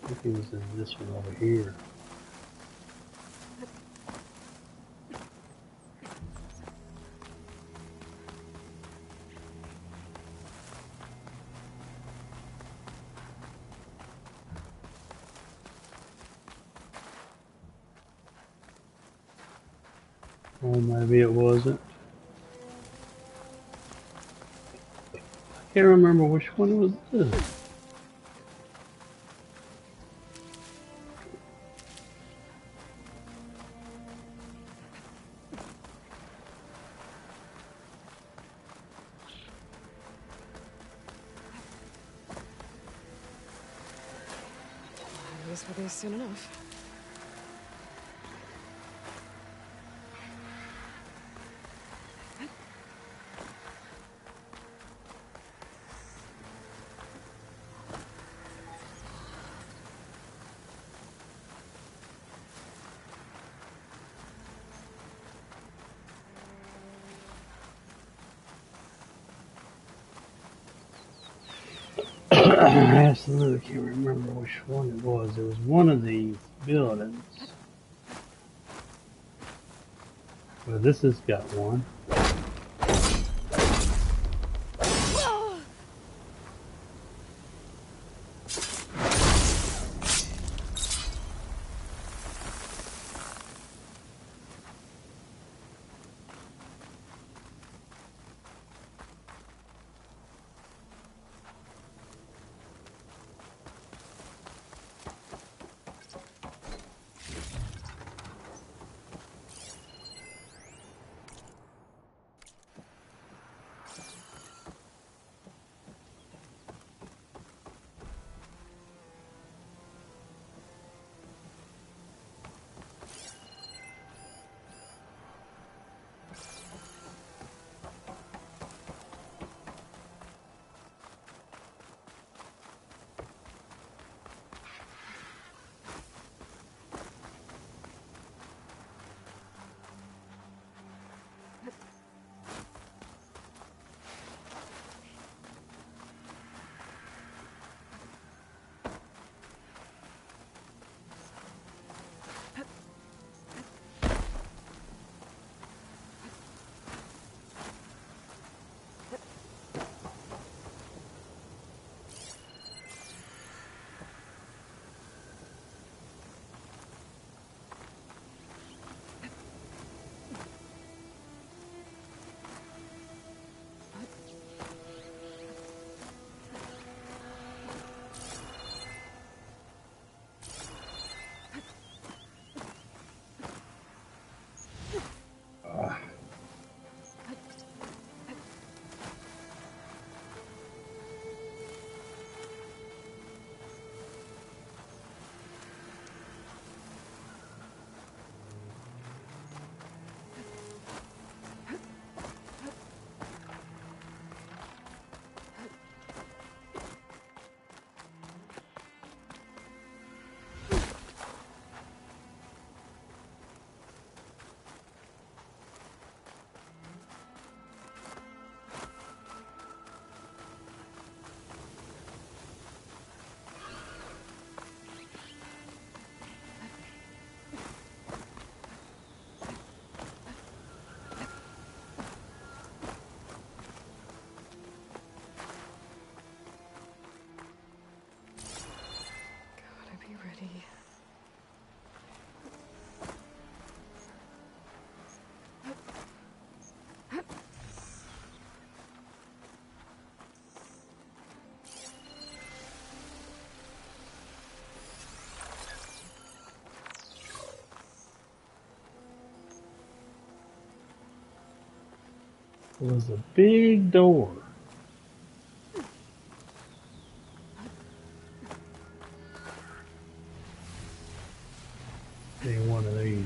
S1: I think it was in this one over here. Or maybe it wasn't. I can't remember which one was this.
S2: I guess we'll be soon enough.
S1: Absolutely can't remember which one it was. It was one of these buildings. Well, this has got one.
S2: Gotta be ready.
S1: It was a big door. See one of these.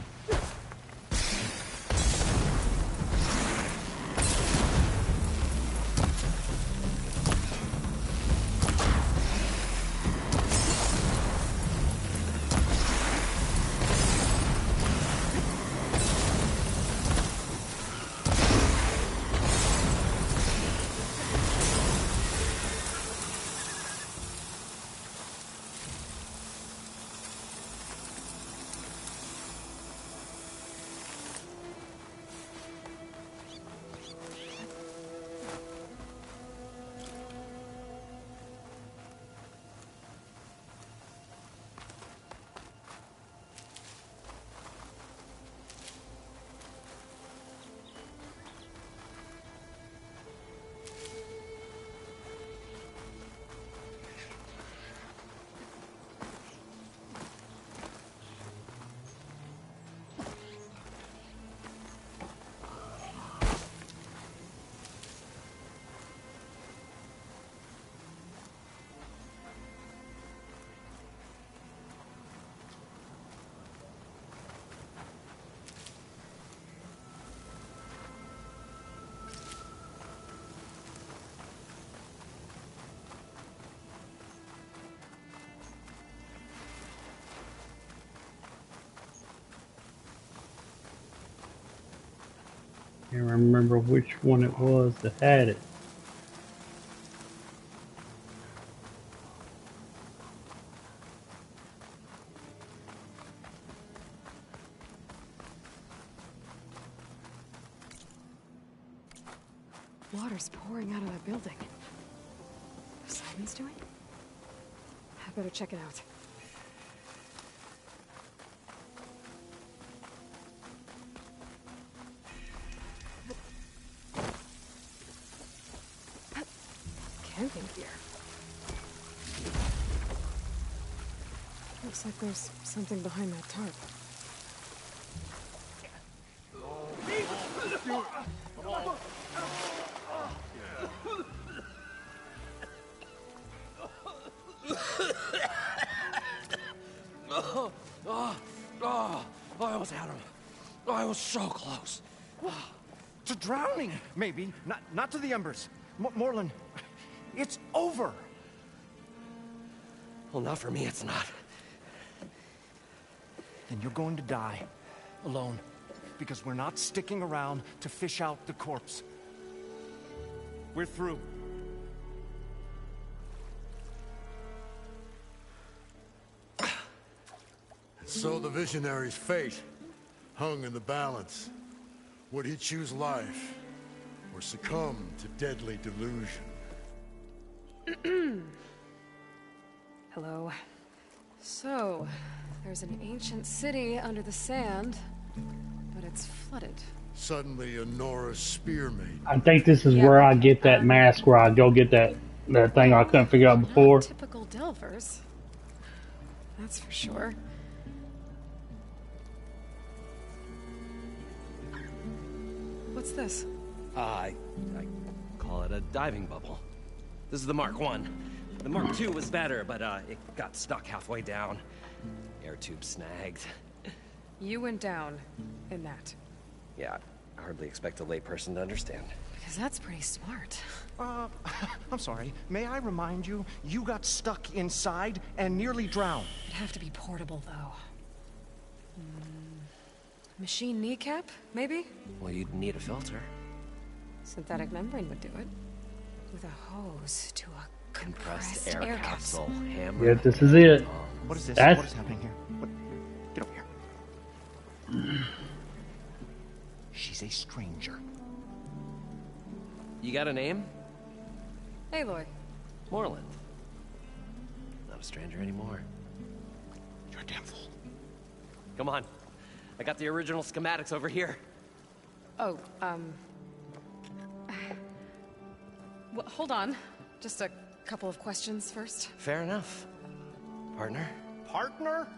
S1: Can't remember which one it was that had it.
S2: water's pouring out of that building. Simon's doing? I better check it out. Camping gear. Looks like there's something behind that tarp.
S6: I almost had him. I was so close. To drowning, maybe. Not to the embers. Moreland, it's over. Well, not for me, it's not. Then you're going to die. Alone. Because we're not sticking around to fish out the corpse. We're through.
S4: So the visionary's fate hung in the balance. Would he choose life or succumb to deadly delusion?
S2: Hello. So, there's an ancient city under the sand, but it's flooded.
S4: Suddenly a Norris spearmate.
S1: I think this is where I get that mask where I go get that thing I couldn't figure out before.
S2: Not typical Delvers. That's for sure. What's this?
S19: I call it a diving bubble. This is the Mark 1. The Mark 2 was better, but it got stuck halfway down. Air tube snagged.
S2: You went down in that.
S19: Yeah, I hardly expect a layperson to understand.
S2: Because that's pretty smart.
S6: I'm sorry. May I remind you, you got stuck inside and nearly drowned.
S2: It'd have to be portable, though. Machine kneecap, maybe?
S19: Well, you'd need a filter.
S2: Synthetic membrane would do it. With a hose to a compressed
S19: air capsule. Hammer.
S1: Yeah, this is it.
S6: What is this?
S1: That's...
S6: What is happening here? What? Get over here. She's a stranger.
S19: You got a name?
S2: Aloy.
S19: Moreland. Not a stranger anymore.
S6: You're a damn fool.
S19: Come on. I got the original schematics over here.
S2: Oh, well, hold on. Just a couple of questions first.
S19: Fair enough. Partner?
S6: Partner?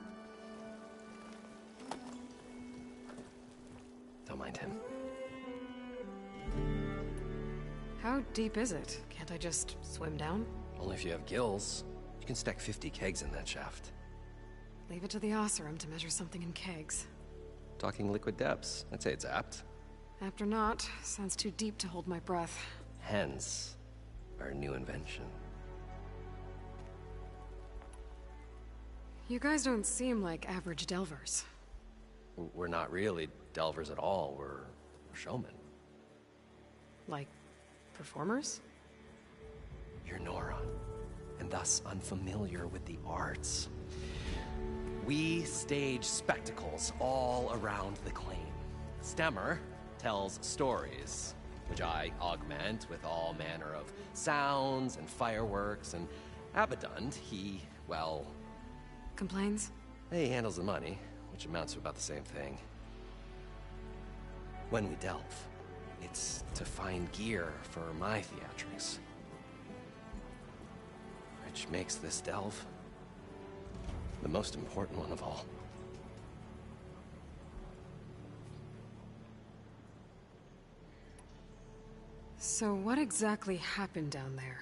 S19: Don't mind him.
S2: How deep is it? Can't I just swim down?
S19: Only if you have gills. You can stack 50 kegs in that shaft.
S2: Leave it to the Osserum to measure something in kegs.
S19: Talking liquid depths. I'd say it's apt.
S2: Apt or not, sounds too deep to hold my breath.
S19: Hence, our new invention.
S2: You guys don't seem like average delvers.
S19: We're not really delvers at all. We're showmen.
S2: Like, performers?
S19: You're Nora, and thus unfamiliar with the arts. We stage spectacles all around the claim. Stemmer tells stories, which I augment with all manner of sounds and fireworks, and Abaddon, he, well...
S2: Complains?
S19: He handles the money, which amounts to about the same thing. When we delve, it's to find gear for my theatrics. Which makes this delve the most important one of all.
S2: So what exactly happened down there?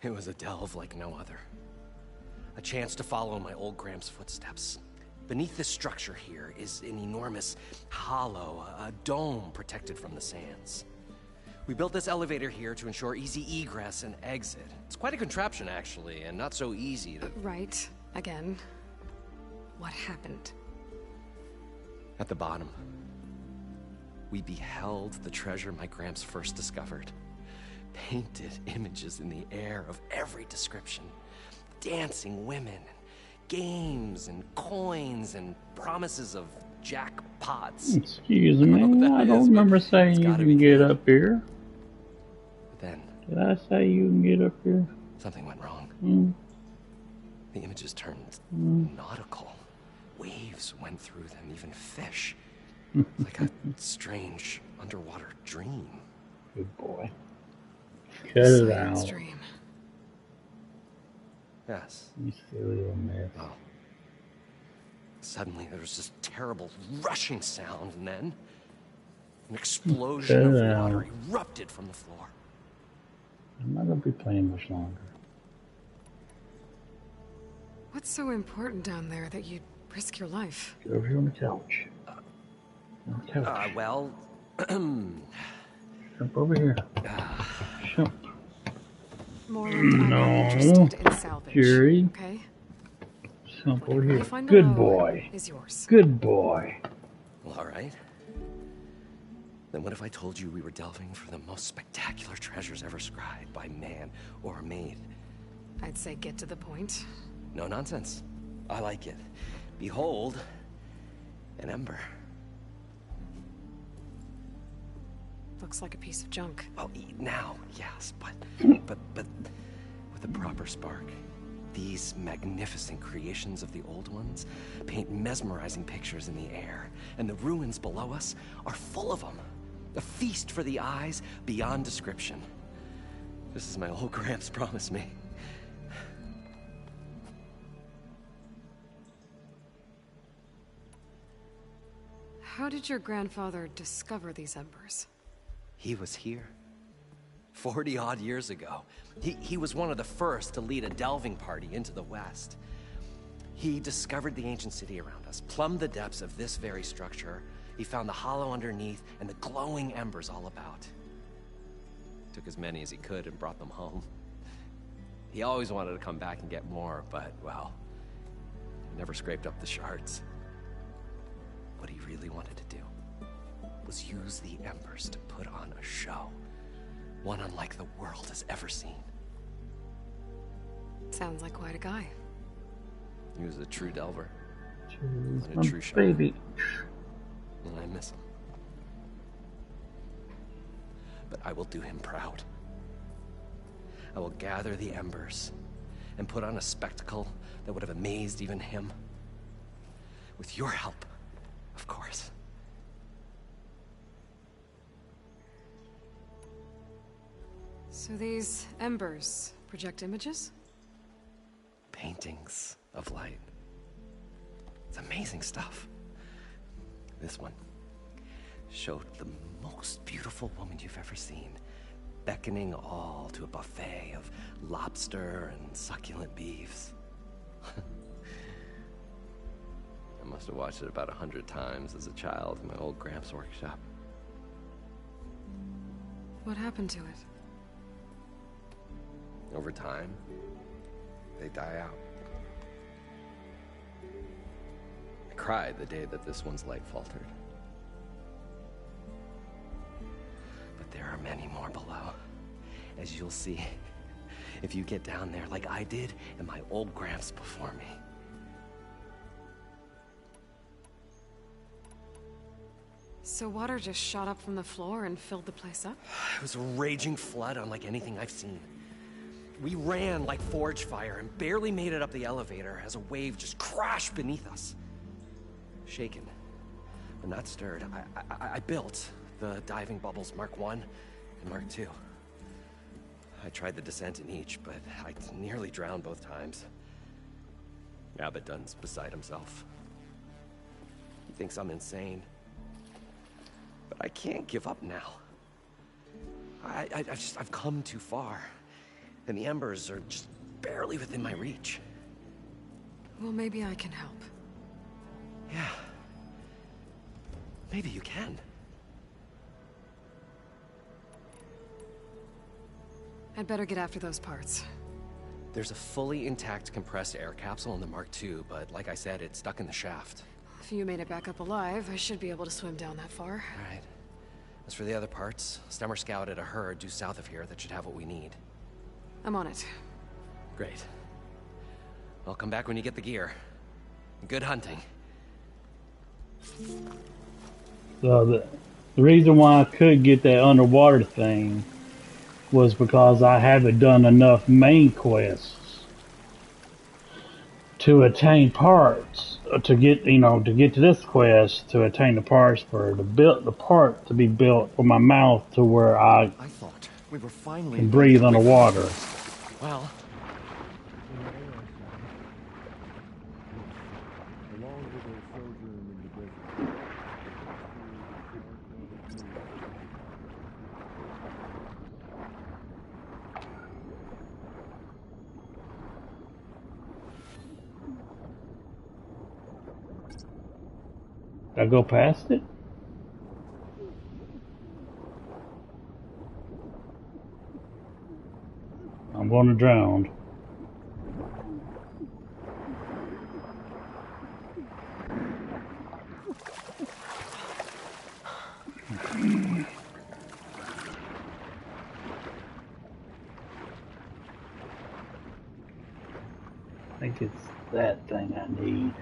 S19: It was a delve like no other. A chance to follow my old Gramps' footsteps. Beneath this structure here is an enormous hollow, a dome protected from the sands. We built this elevator here to ensure easy egress and exit. It's quite a contraption, actually, and not so easy to...
S2: Right. Again. What happened?
S19: At the bottom, we beheld the treasure my Gramps first discovered. Painted images in the air of every description. Dancing women, games and coins and promises of jackpots.
S1: Excuse me, I don't remember saying you can get up here.
S19: Then
S1: Did I say you can get up here?
S19: something went wrong. The images turned nautical. Waves went through them, even fish. Like a strange underwater dream.
S1: Good boy. Cut it out.
S2: Stream.
S19: Yes.
S1: You silly little mess.
S19: Well, suddenly there was this terrible rushing sound, and then an explosion of water erupted from the floor.
S1: I'm not gonna be playing much longer.
S2: What's so important down there that you'd risk your life?
S1: Get over here on the couch. On the couch.
S19: Well,
S1: Jump over here. Jump.
S2: Moreland, I'm not interested in salvage.
S1: Jerry.
S2: Okay?
S1: Jump over here.
S2: Find
S1: Good
S2: below
S1: boy.
S2: is yours.
S1: Good boy.
S19: Well, all right. Then what if I told you we were delving for the most spectacular treasures ever scribed by man or maid?
S2: I'd say get to the point.
S19: No nonsense. I like it. Behold, an ember.
S2: Looks like a piece of junk.
S19: Oh, now, yes, but with a proper spark. These magnificent creations of the old ones paint mesmerizing pictures in the air, and the ruins below us are full of them. A feast for the eyes beyond description. This is my old Gramps promised me.
S2: How did your grandfather discover these embers?
S19: He was here 40-odd years ago. He was one of the first to lead a delving party into the West. He discovered the ancient city around us, plumbed the depths of this very structure. He found the hollow underneath and the glowing embers all about. Took as many as he could and brought them home. He always wanted to come back and get more, but, well, never scraped up the shards. What he really wanted to do was use the embers to put on a show. One unlike the world has ever seen.
S2: Sounds like quite a guy.
S19: He was a true delver.
S1: Jeez,
S19: And a true show.
S1: baby.
S19: And I miss him. But I will do him proud. I will gather the embers and put on a spectacle that would have amazed even him. With your help, of course.
S2: So these embers project images?
S19: Paintings of light. It's amazing stuff. This one showed the most beautiful woman you've ever seen, beckoning all to a buffet of lobster and succulent beefs. I must have watched it about 100 times as a child in my old Gramps workshop.
S2: What happened to it?
S19: Over time, they die out. I cried the day that this one's light faltered. But there are many more below, as you'll see if you get down there like I did and my old Gramps before me.
S2: So water just shot up from the floor and filled the place up?
S19: It was a raging flood unlike anything I've seen. We ran like forge fire and barely made it up the elevator as a wave just crashed beneath us. Shaken, but not stirred, I built the diving bubbles Mark I and Mark II. I tried the descent in each, but I nearly drowned both times. Abaddon's beside himself. He thinks I'm insane. But I can't give up now. I've come too far. And the embers are just barely within my reach.
S2: Well, maybe I can help.
S19: Yeah. Maybe you can.
S2: I'd better get after those parts.
S19: There's a fully intact compressed air capsule in the Mark II, but like I said, it's stuck in the shaft.
S2: If you made it back up alive, I should be able to swim down that far.
S19: All right. As for the other parts, Stemmer scouted a herd due south of here that should have what we need.
S2: I'm on it.
S19: Great. I'll come back when you get the gear. Good hunting.
S1: So the reason why I could get that underwater thing was because I haven't done enough main quests to attain parts to get to this quest to attain the parts for the part to be built for my mouth to where I
S6: thought we were finally
S1: can breathe underwater.
S6: Well,
S1: Did I go past it? I'm going to drown. I think it's that thing I need.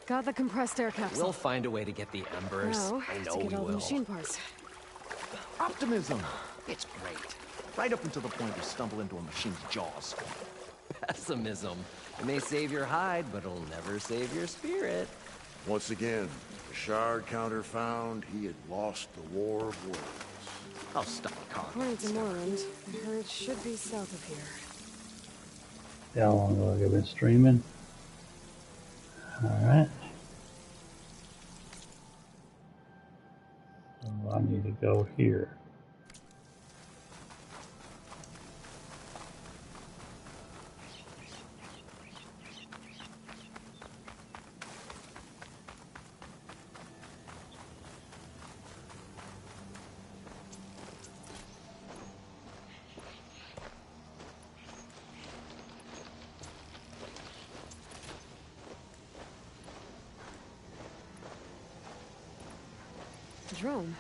S2: Got the compressed air capsule.
S19: We'll find a way to get the embers.
S2: Now,
S19: I know
S2: to get
S19: we
S2: all the
S19: will.
S2: machine parts.
S6: optimism. It's great. Right up until the point we stumble into a machine's jaws.
S19: Pessimism. It may save your hide, but it'll never save your spirit.
S4: Once again, the shard counter found he had lost the War of Worlds.
S6: Oh, stop, Carl.
S2: According to Moreland, I heard it should be south of here.
S1: How long ago have I been streaming? Alright. So I need to go here.
S2: The drone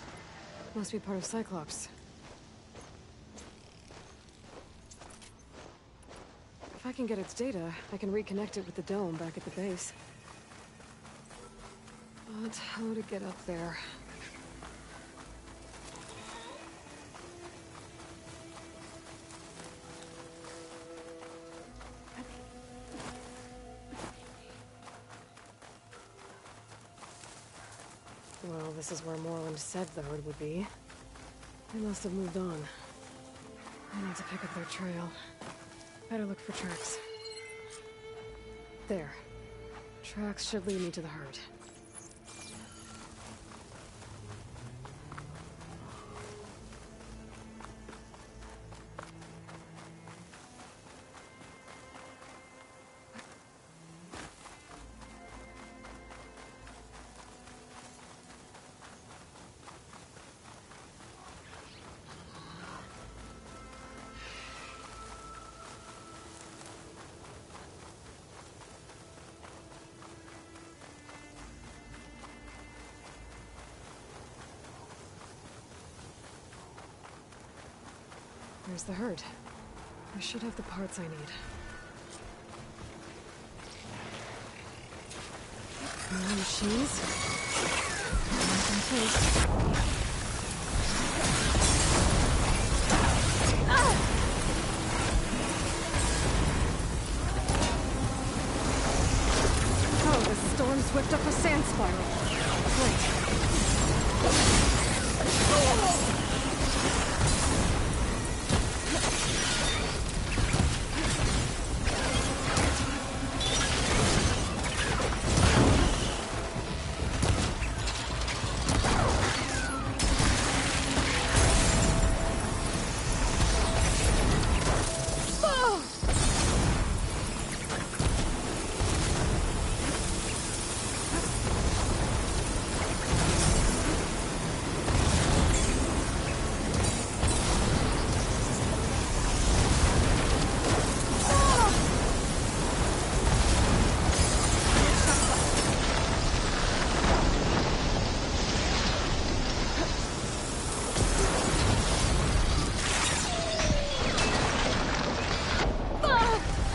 S2: must be part of Cyclops. If I can get its data, I can reconnect it with the dome back at the base. But how to get up there? Well, this is where Moreland said the herd would be. They must have moved on. I need to pick up their trail. Better look for tracks. There. Tracks should lead me to the herd. There's the herd. I should have the parts I need. More machines? Oh, the storm's whipped up a sand spiral.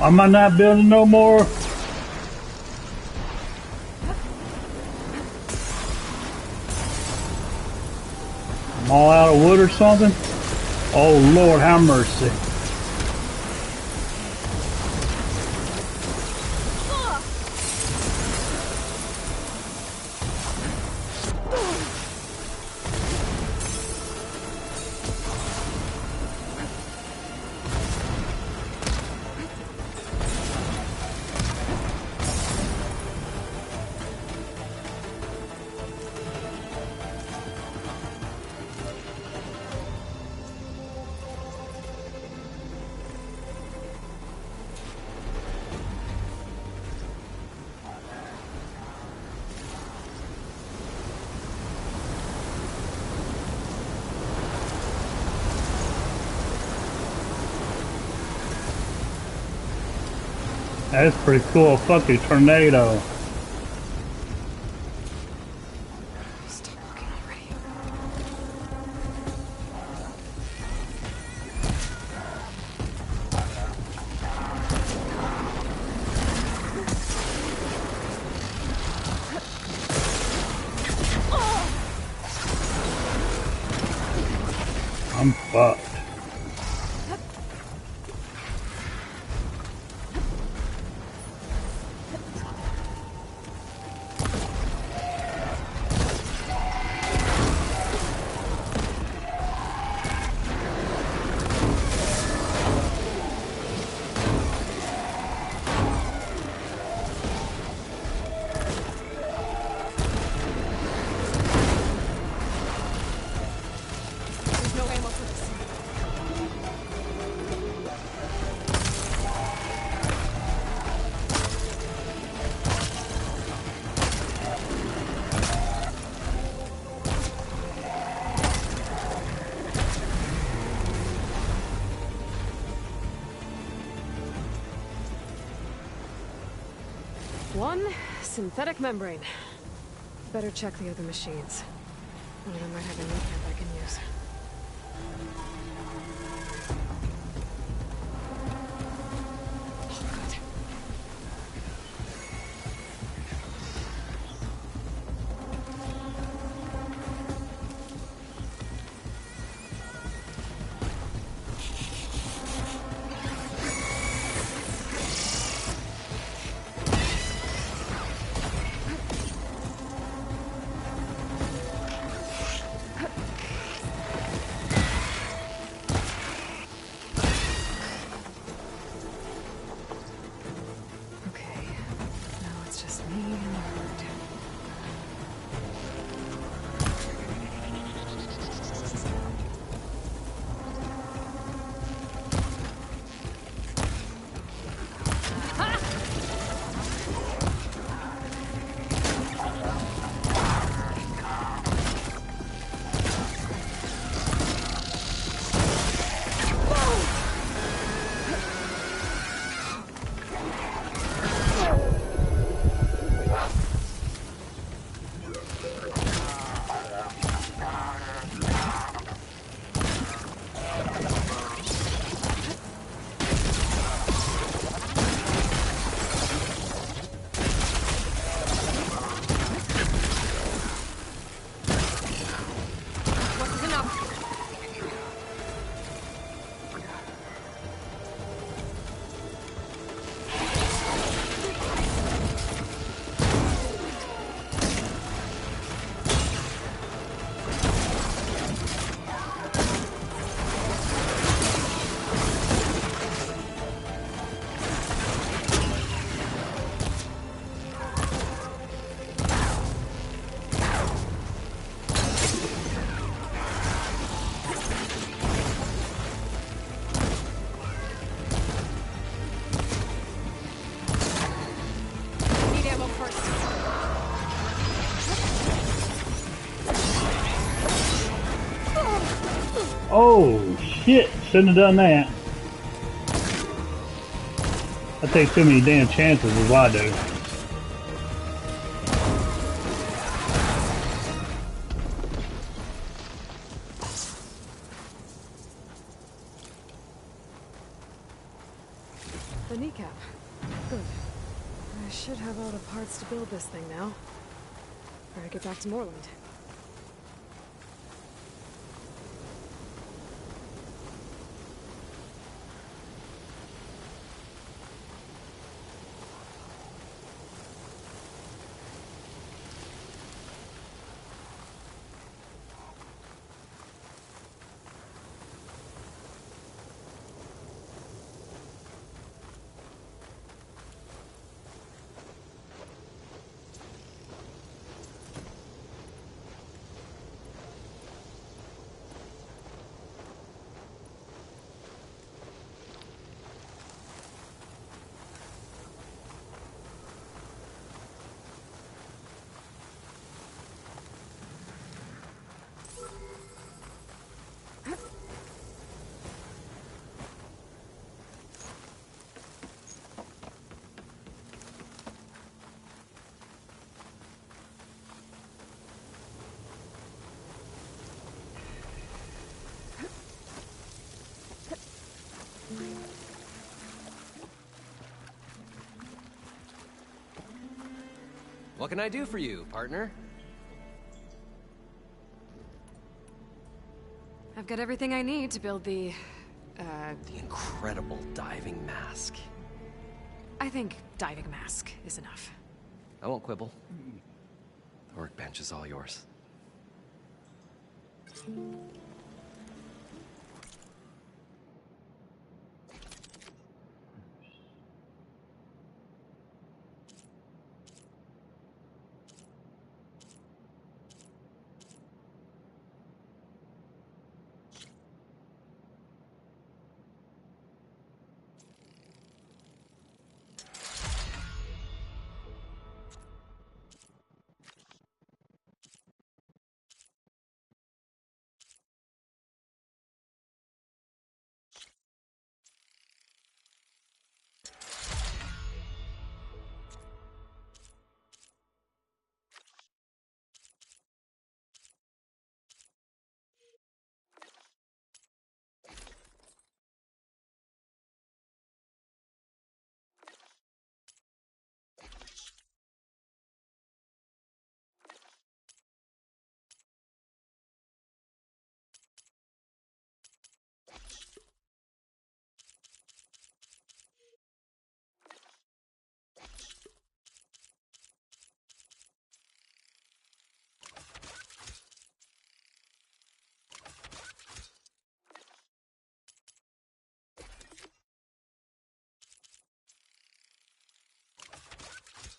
S1: Am I not building no more? I'm all out of wood or something? Oh Lord, have mercy. That's pretty cool. Fucking tornado.
S2: Stop looking already.
S1: I'm fucked.
S2: There's no ammo for this. One synthetic membrane. Better check the other machines. One of them might have a kneecap I can use. Okay, now it's just me and the herd. What's enough? Need ammo first.
S1: Oh shit! Shouldn't have done that. I take too many damn chances is what I do.
S2: the kneecap. Good. I should have all the parts to build this thing now. Better get back to Moreland.
S19: What can I do for you, partner?
S2: I've got everything I need to build the
S19: incredible diving mask.
S2: I think diving mask is enough.
S19: I won't quibble. The workbench is all yours.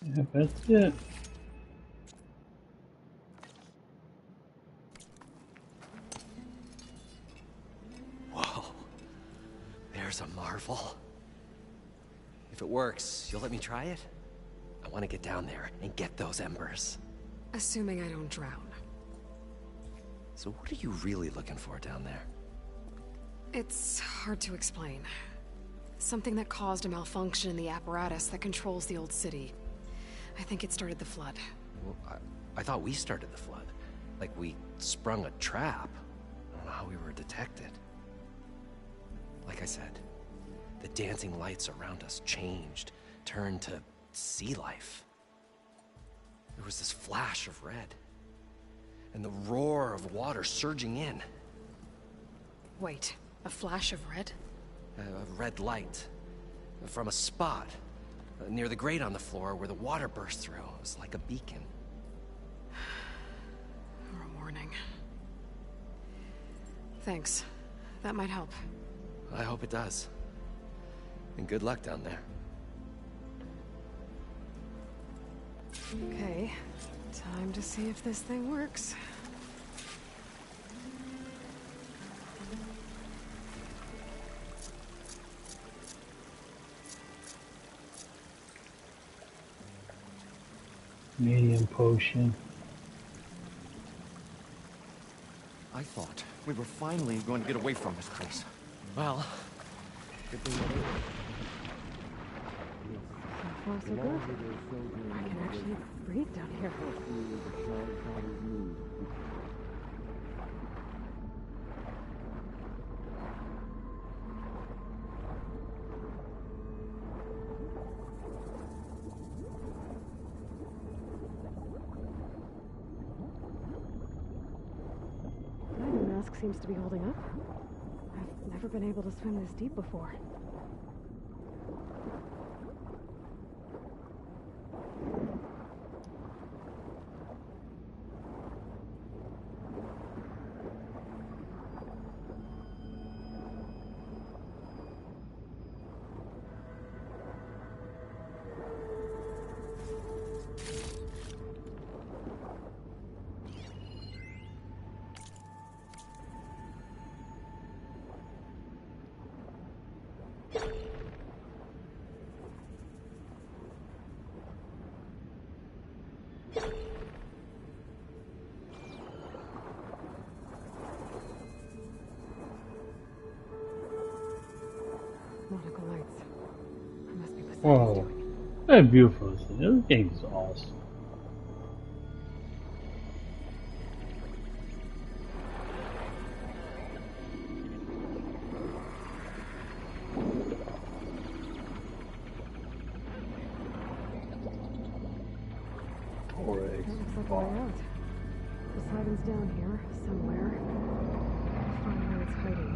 S1: Yeah, that's it.
S19: Whoa. There's a marvel. If it works, you'll let me try it? I want to get down there and get those embers.
S2: Assuming I don't drown.
S19: So what are you really looking for down there?
S2: It's hard to explain. Something that caused a malfunction in the apparatus that controls the old city. I think it started the flood.
S19: Well, I thought we started the flood. Like we sprung a trap. I don't know how we were detected. Like I said, the dancing lights around us changed, turned to sea life. There was this flash of red, and the roar of water surging in.
S2: Wait, a flash of red?
S19: A red light from a spot near the grate on the floor where the water burst through. It was like a beacon.
S2: Or a warning. Thanks. That might help.
S19: I hope it does. And good luck down there.
S2: Okay, time to see if this thing works.
S1: Medium potion.
S6: I thought we were finally going to get away from this place.
S19: Well, good thing we did.
S2: So far, so good. I can actually breathe down here. mask seems to be holding up. I've never been able to swim this deep before. Nautical lights. I must be beside
S1: Whoa. That's beautiful. This game is awesome.
S2: That looks like a way out. Poseidon's down here, somewhere. I'll find where it's hiding.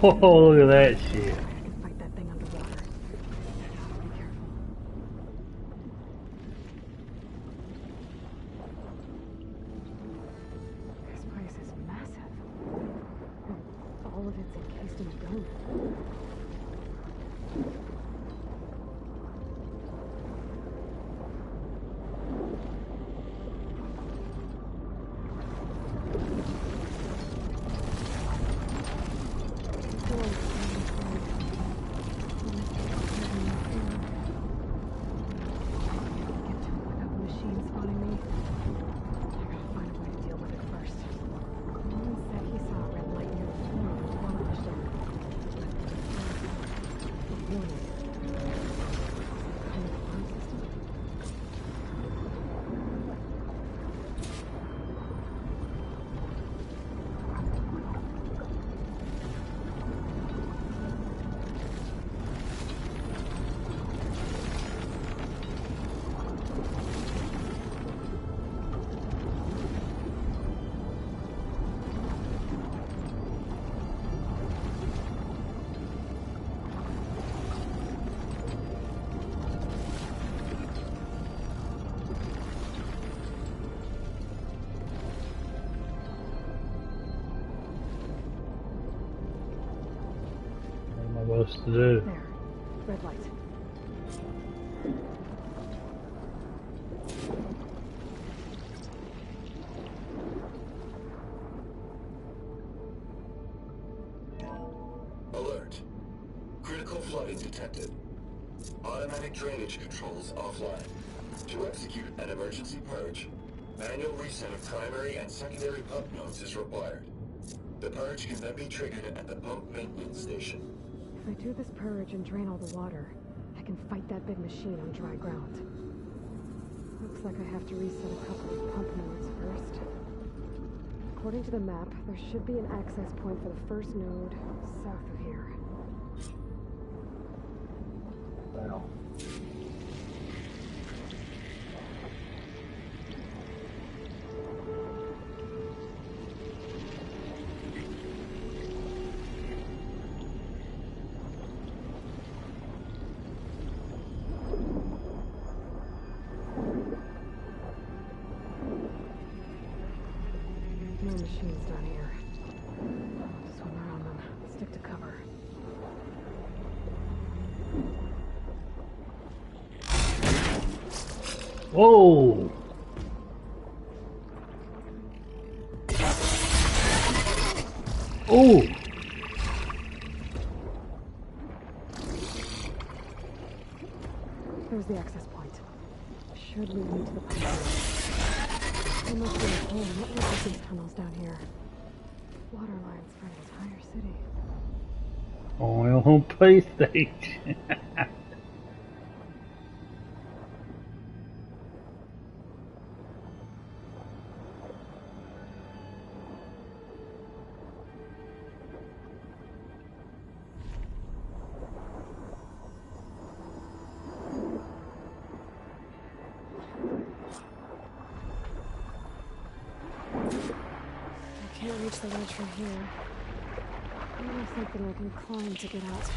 S1: Whoa, look at that shit.
S2: Fight that thing underwater. Be careful. This place is massive. And all of it's encased in a dome.
S1: Supposed to do.
S2: There. Red light.
S20: Alert. Critical flooding detected. Automatic drainage controls offline. To execute an emergency purge, manual reset of primary and secondary pump nodes is required. The purge can then be triggered at the pump maintenance station.
S2: If I do this purge and drain all the water, I can fight that big machine on dry ground. Looks like I have to reset a couple of pump nodes first. According to the map, there should be an access point for the first node south of here.
S1: Wow.
S2: No machines down here. I'll swim around them. Stick to cover.
S1: Whoa! Oh!
S2: There's the access point. Should lead me to the pipeline. There must be a whole network of these tunnels down here. Water lines for an entire city.
S1: Oil on PlayStation.
S2: Can't reach the ledge from here. I'm thinking I can climb to get out.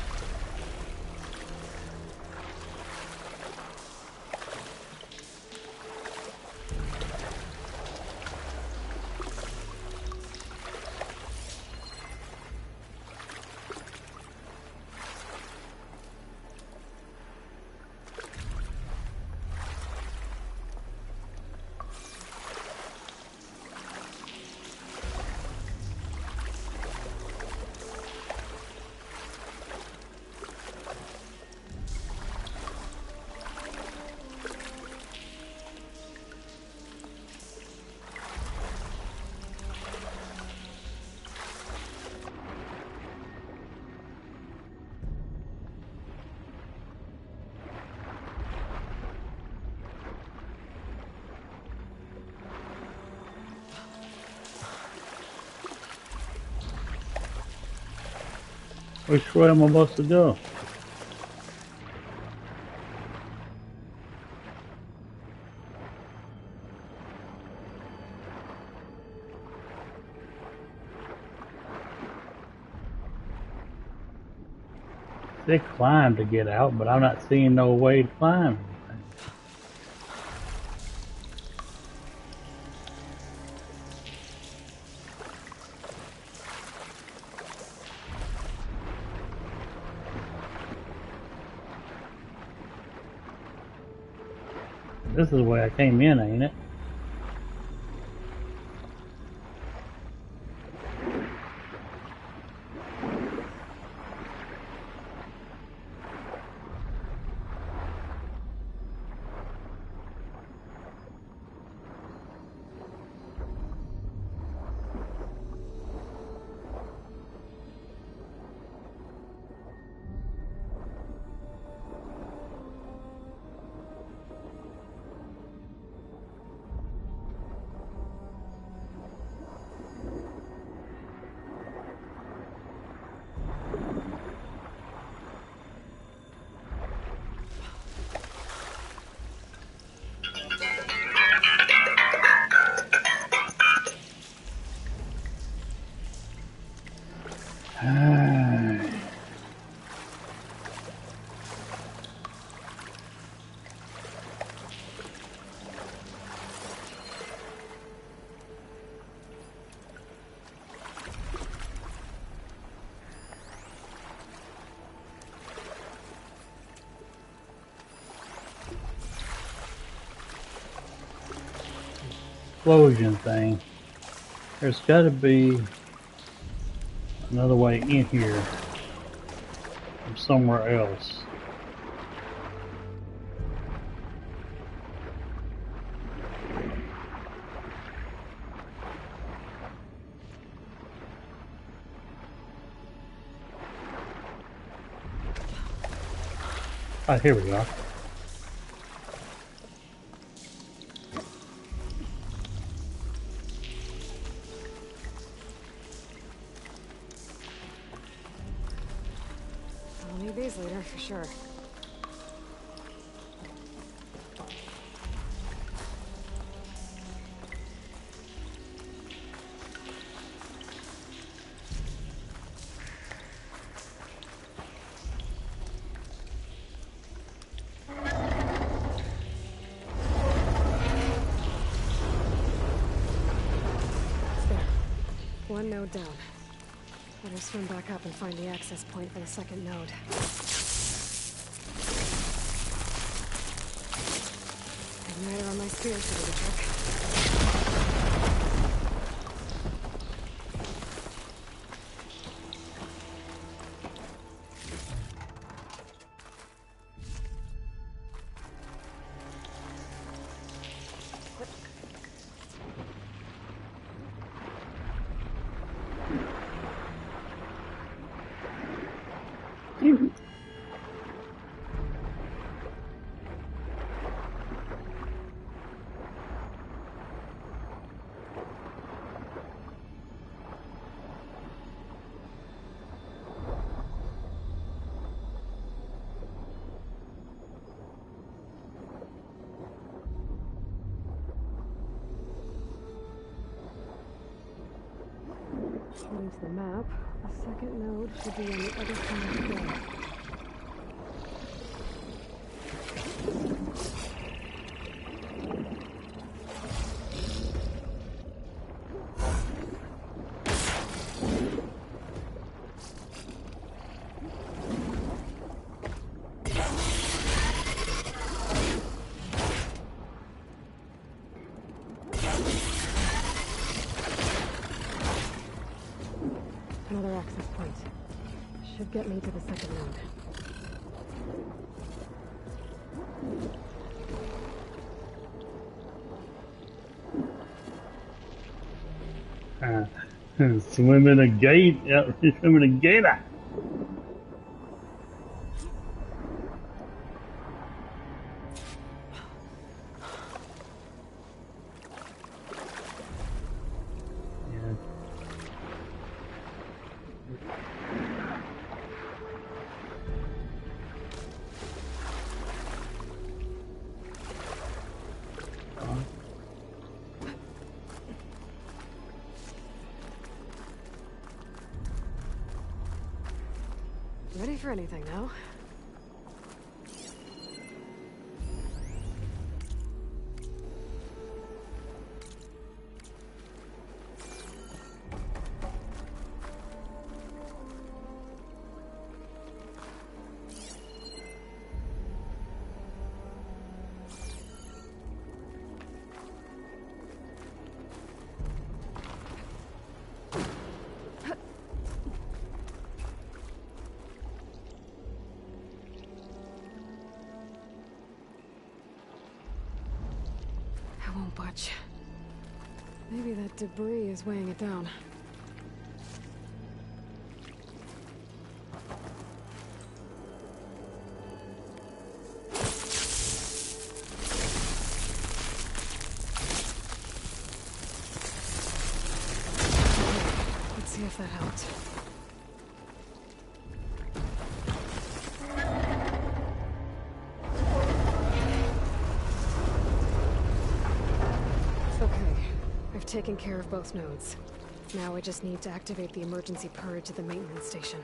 S1: Which way am I supposed to go? They climb to get out, but I'm not seeing no way to climb. This is the way I came in, ain't it? Explosion thing. There's got to be another way in here from somewhere else. Ah, here we go.
S2: I'll need these later for sure. One node down. Better swim back up and find the access point for the second node. Igniter on my spear should do the trick. According to the map, a second node should be on the other side of the gate. Another access point. Should get me to the second node.
S1: Swimming a gate, swimming a gator.
S2: Ready for anything now? I won't budge. Maybe that debris is weighing it down. Let's see if that helped. Taken care of both nodes. Now I just need to activate the emergency purge at the maintenance station.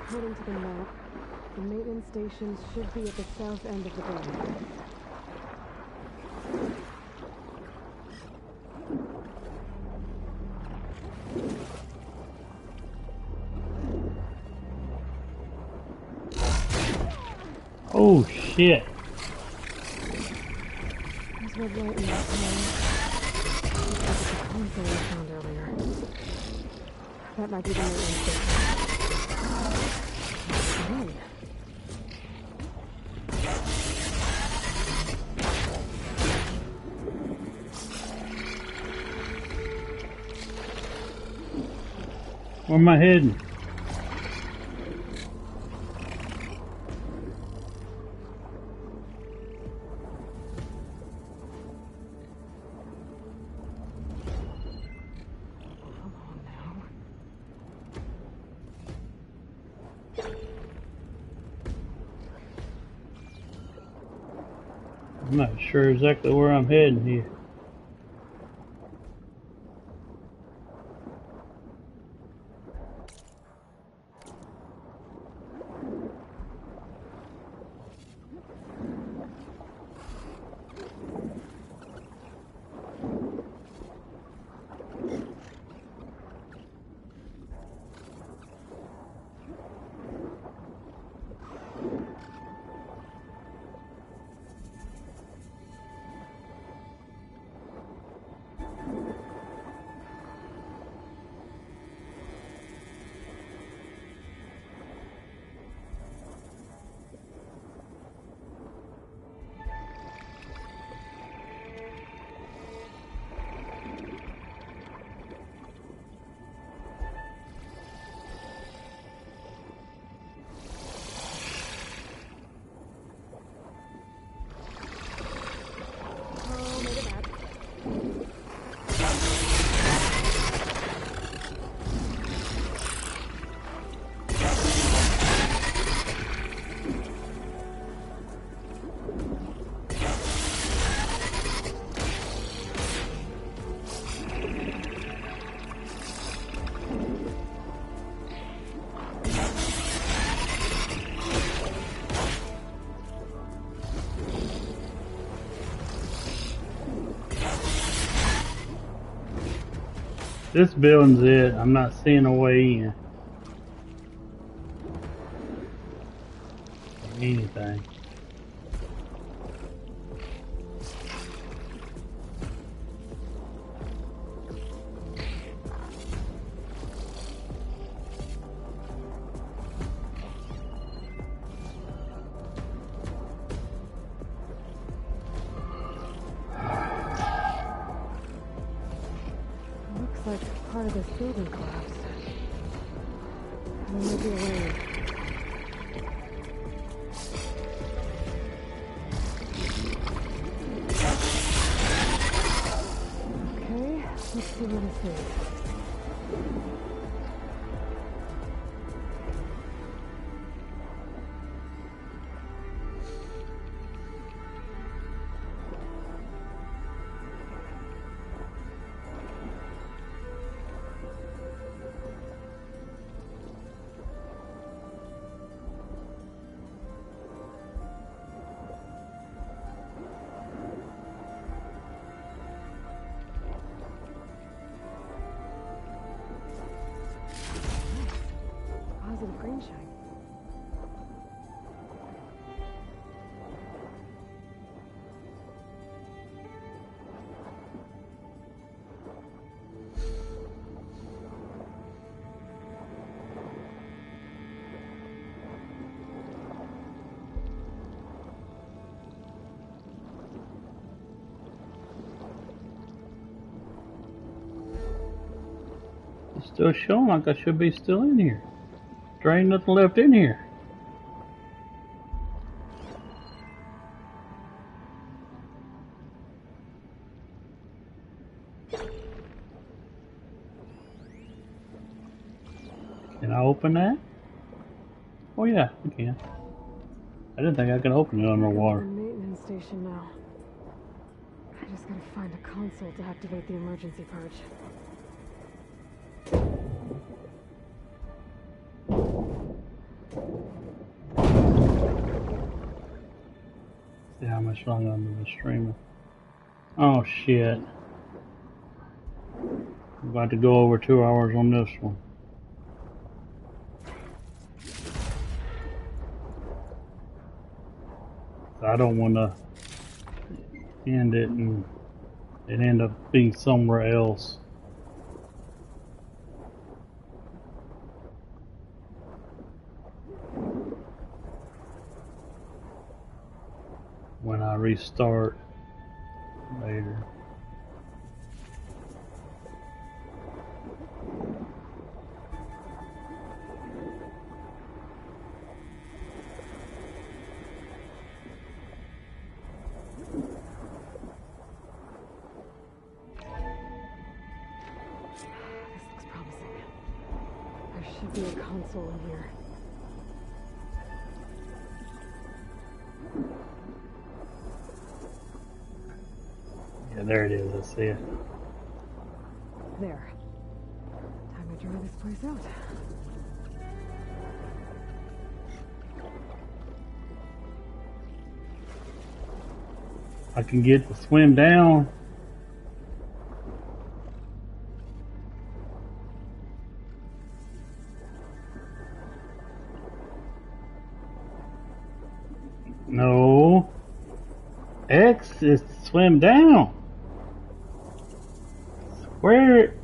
S2: According to the map, the maintenance stations should be at the south end of the building.
S1: Oh shit!
S2: There's red light in that tunnel. Looks like it's a console I found earlier. That might be the maintenance station.
S1: Where am I heading? I'm not sure exactly where I'm heading here. This building's it. I'm not seeing a way in. Anything.
S2: Looks like part of this building collapsed. There might be a way. Okay, let's see what this is. Positive green shine.
S1: It's still showing like I should be still in here. There ain't nothing left in here. Can I open that? Oh yeah, I can. I didn't think I could open it underwater.
S2: The maintenance station now. I just gotta find a console to activate the emergency purge.
S1: See how much longer I'm gonna be streaming. Oh shit. I'm about to go over 2 hours on this one. I don't want to end it and it end up being somewhere else. When I restart later.
S2: This looks promising. There should be a console in here.
S1: Yeah, there it is. I see it.
S2: There. Time to try this place out.
S1: I can get to swim down. No. X is to swim down. Where?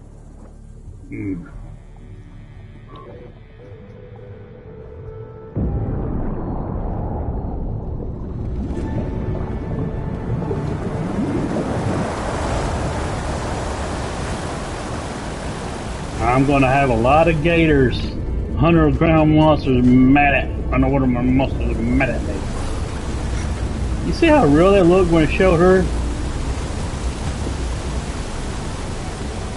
S1: I'm gonna have a lot of gators, 100 ground monsters mad at, underwater monsters mad at me. You see how real that looked when it showed her?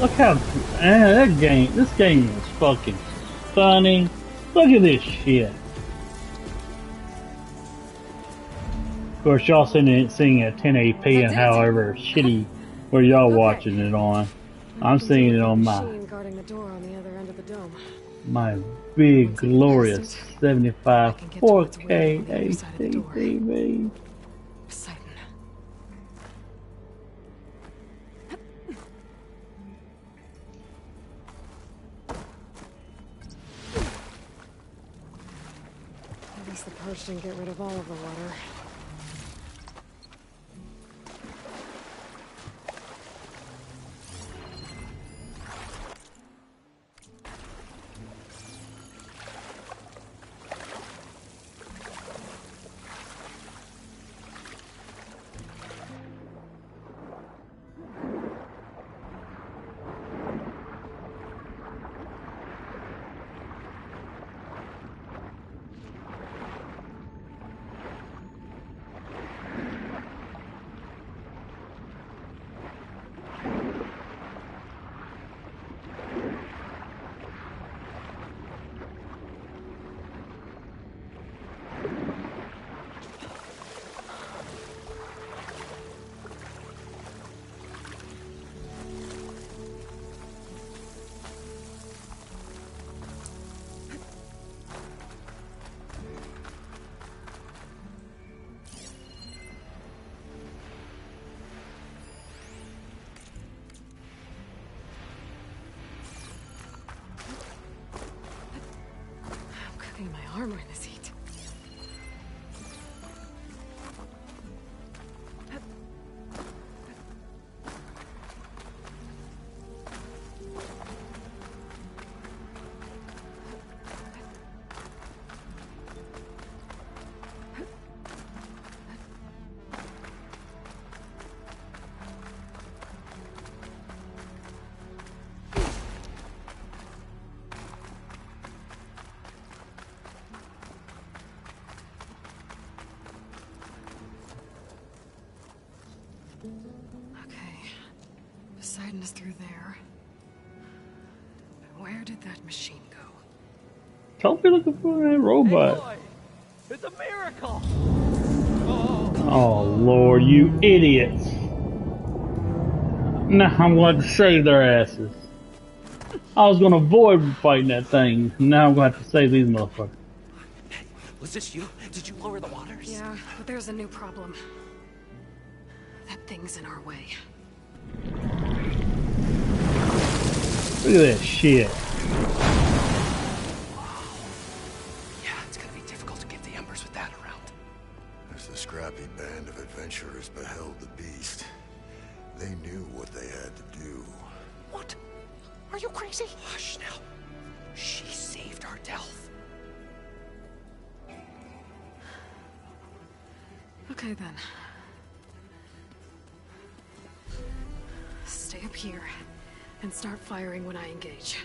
S1: Look how, this game is fucking funny. Look at this shit. Of course, y'all seeing it at 1080p and however shitty where y'all watching it on. I'm seeing it on my
S2: Guarding the door on the other end of the dome.
S1: my big glorious 75 4K HD TV.
S2: purge didn't get rid of all of the water. My armor in this heat. Poseidon is through there. But where did that machine go?
S1: Don't be looking for that robot.
S16: Hey boy, it's a miracle!
S1: Oh Lord, you idiots. Now I'm going to save their asses. I was going to avoid fighting that thing. Now I'm going to have to save these motherfuckers.
S19: Was this you? Did you lower the waters?
S2: Yeah, but there's a new problem. That thing's in our way.
S1: Look at that shit.
S19: Yeah, it's gonna be difficult to get the embers with that around.
S4: As the scrappy band of adventurers beheld the beast, they knew what they had to do.
S19: What? Are you crazy? Hush now. She saved our Delph.
S2: Okay then. Stay up here and start firing when I engage.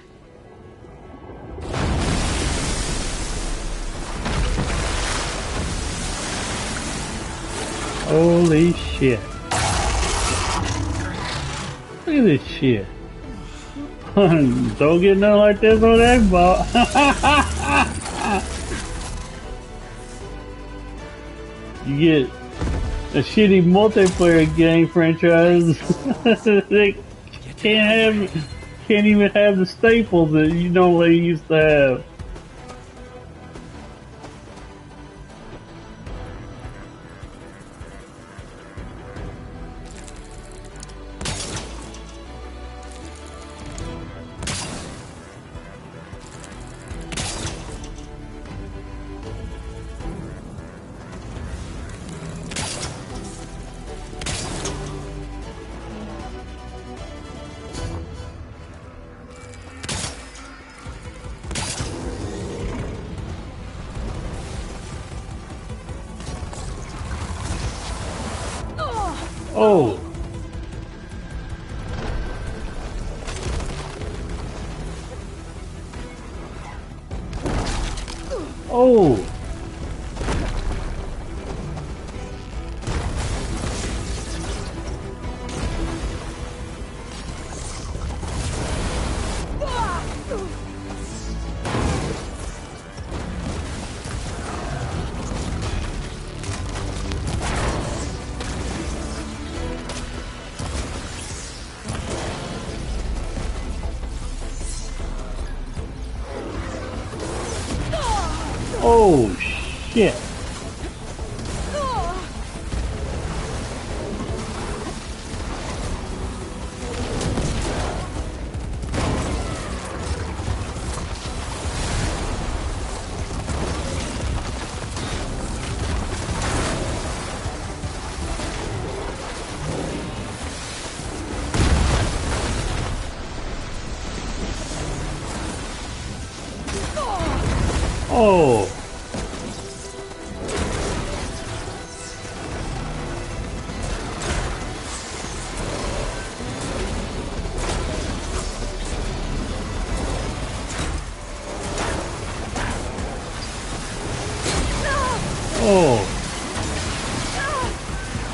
S1: Holy shit. Look at this shit. Don't get nothing like this on Xbox. You get a shitty multiplayer game franchise. They can't even have the staples that you normally used to have. Oh! Oh! Oh, shit. Oh! Oh!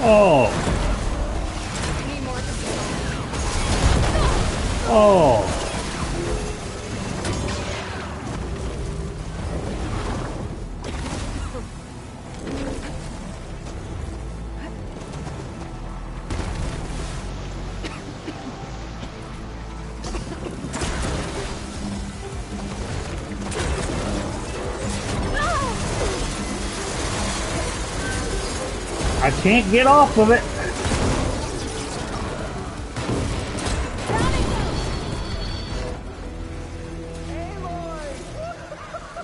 S1: Oh! Oh! I can't get off of it.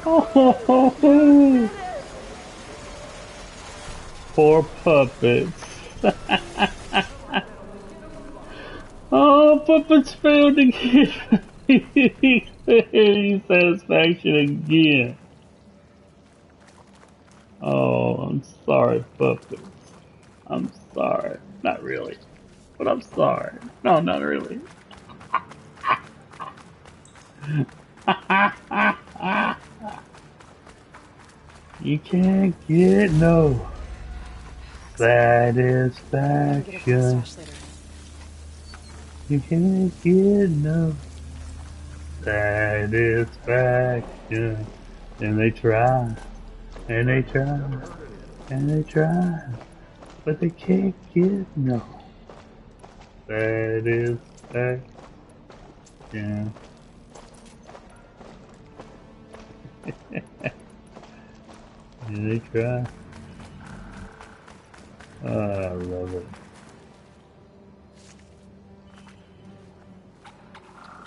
S1: Oh, poor puppets. Oh, puppets failed to give any satisfaction again. Oh, I'm sorry, puppets. I'm sorry. Not really. But I'm sorry. No, not really. You can't get no satisfaction. You can't get no satisfaction. And they try, and they try, and they try, but they can't get no satisfaction. And they try. Oh, I love it.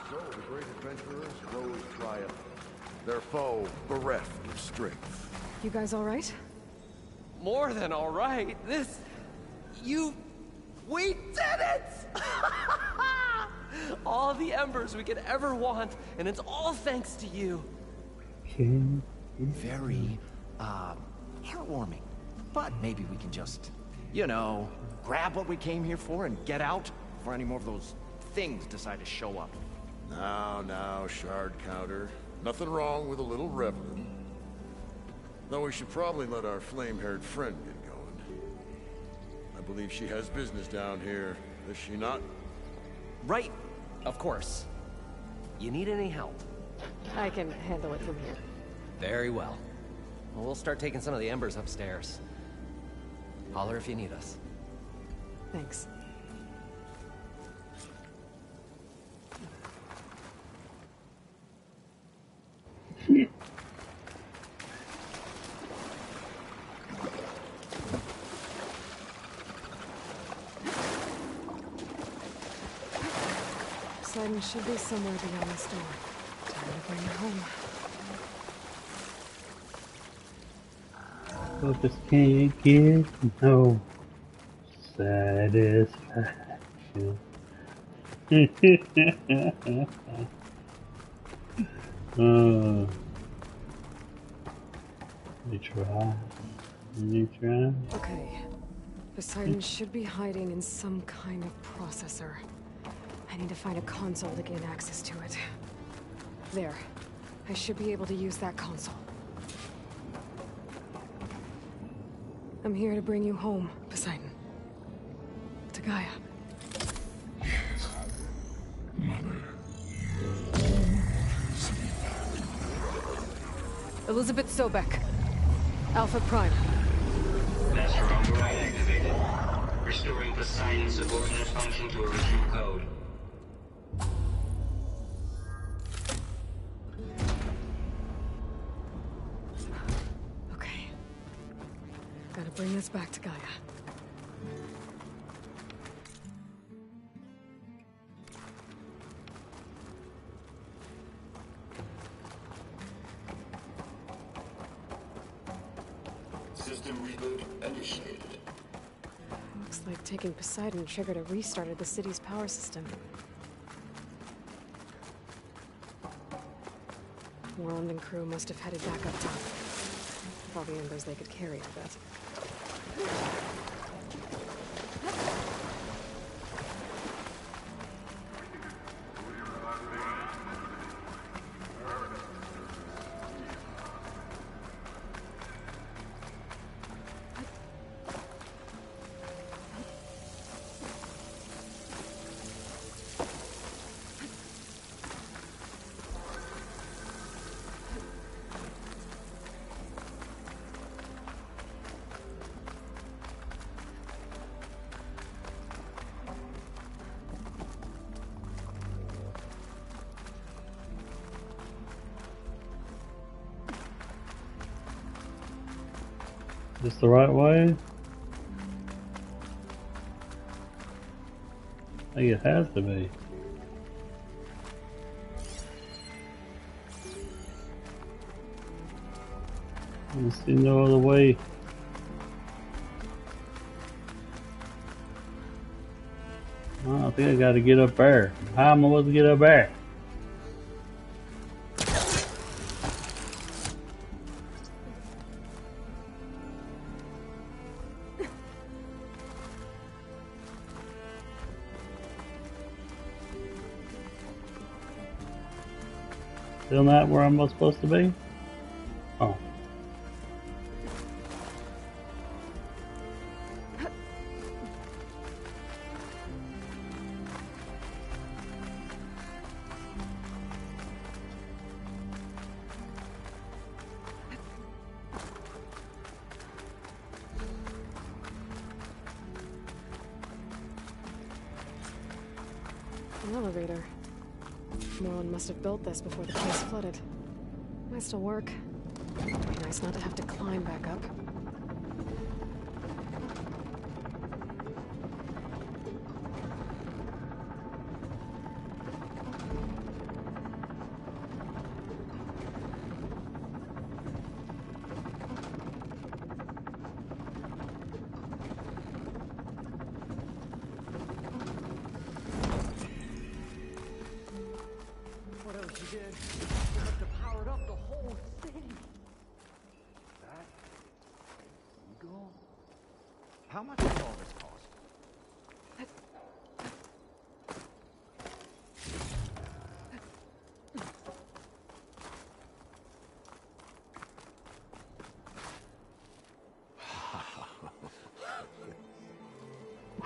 S4: So the great adventurers rose triumphant, their foe bereft of strength.
S2: You guys all right?
S19: More than all right. We did it! All the embers we could ever want, and it's all thanks to you.
S6: Very, heartwarming. But maybe we can just, you know, grab what we came here for and get out before any more of those things decide to show up.
S4: Now, shard counter. Nothing wrong with a little reveling. Though we should probably let our flame-haired friend get going. I believe she has business down here, does she not?
S19: Right, of course. You need any help?
S2: I can handle it from here.
S19: Very well. Well, we'll start taking some of the embers upstairs. Holler if you need us.
S2: Thanks. Poseidon should be somewhere beyond this door. Time to bring her home.
S1: Focus can't get no satisfaction. They try. They try.
S2: Okay. Poseidon should be hiding in some kind of processor. I need to find a console to gain access to it. There. I should be able to use that console. I'm here to bring you home, Poseidon. To Gaia. Elizabeth Sobek. Alpha Prime.
S5: Master override activated. Restoring Poseidon's subordinate function to original code.
S2: Okay. Gotta bring this back to Gaia.
S20: System reboot initiated.
S2: Looks like taking Poseidon triggered a restart of the city's power system. Moreland and crew must have headed back up top. With all the embers they could carry, I bet.
S1: This the right way? I think it has to be. I don't see no other way. Oh, I think I gotta get up there. How am I supposed to get up there? Still not where I'm supposed to be? Oh.
S2: An elevator. Moreland must have built this before the place flooded. Might still work. Be nice not to have to climb back up.
S6: How much does all this cost?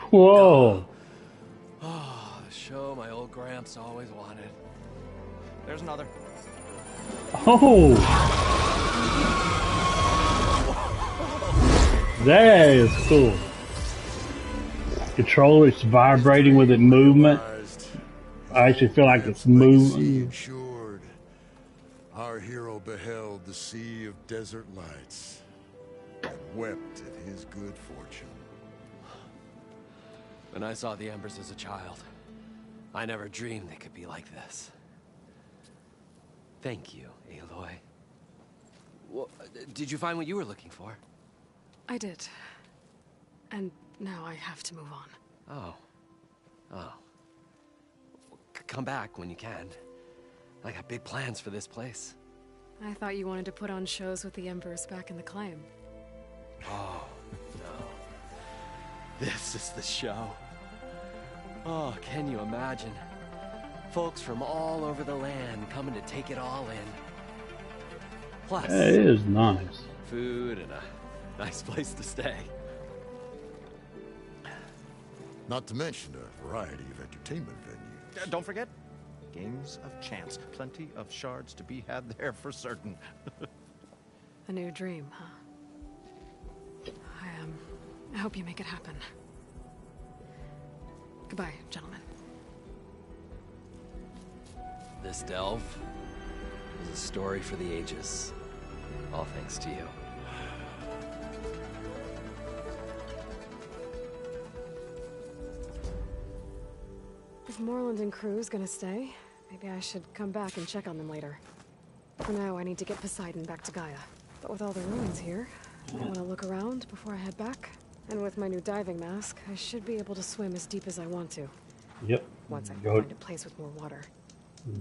S1: Whoa!
S19: Oh, the show my old Gramps always wanted.
S6: There's another.
S1: Oh! That is cool. Controller's vibrating with its movement. I actually feel like it's moving.
S4: Ensured. Our hero beheld the sea of desert lights and wept at his good fortune.
S19: When I saw the embers as a child, I never dreamed they could be like this. Thank you, Aloy. Well, did you find what you were looking for?
S2: I did. And now I have to move on.
S19: Oh. Oh. Come back when you can. I got big plans for this place.
S2: I thought you wanted to put on shows with the Embers back in the claim.
S19: Oh, no. This is the show. Oh, can you imagine? Folks from all over the land coming to take it all in. Plus,
S1: it is nice.
S19: Food and a nice place to stay.
S4: Not to mention a variety of entertainment venues.
S6: Don't forget, games of chance. Plenty of shards to be had there for certain.
S2: A new dream, huh? I hope you make it happen. Goodbye, gentlemen.
S19: This delve is a story for the ages. All thanks to you.
S2: If Moreland and crew's gonna stay, maybe I should come back and check on them later. For now, I need to get Poseidon back to Gaia. But with all the ruins here, I want to look around before I head back. And with my new diving mask, I should be able to swim as deep as I want to.
S1: Yep.
S2: Once I find a place with more water.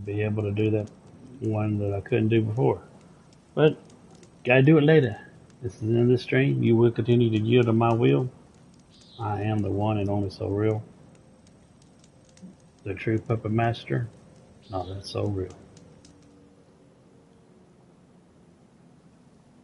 S1: Be able to do that one that I couldn't do before. But gotta do it later. This is the end of the stream. You will continue to yield to my will. I am the one and only So Real. The true puppet master. Oh, that's so real.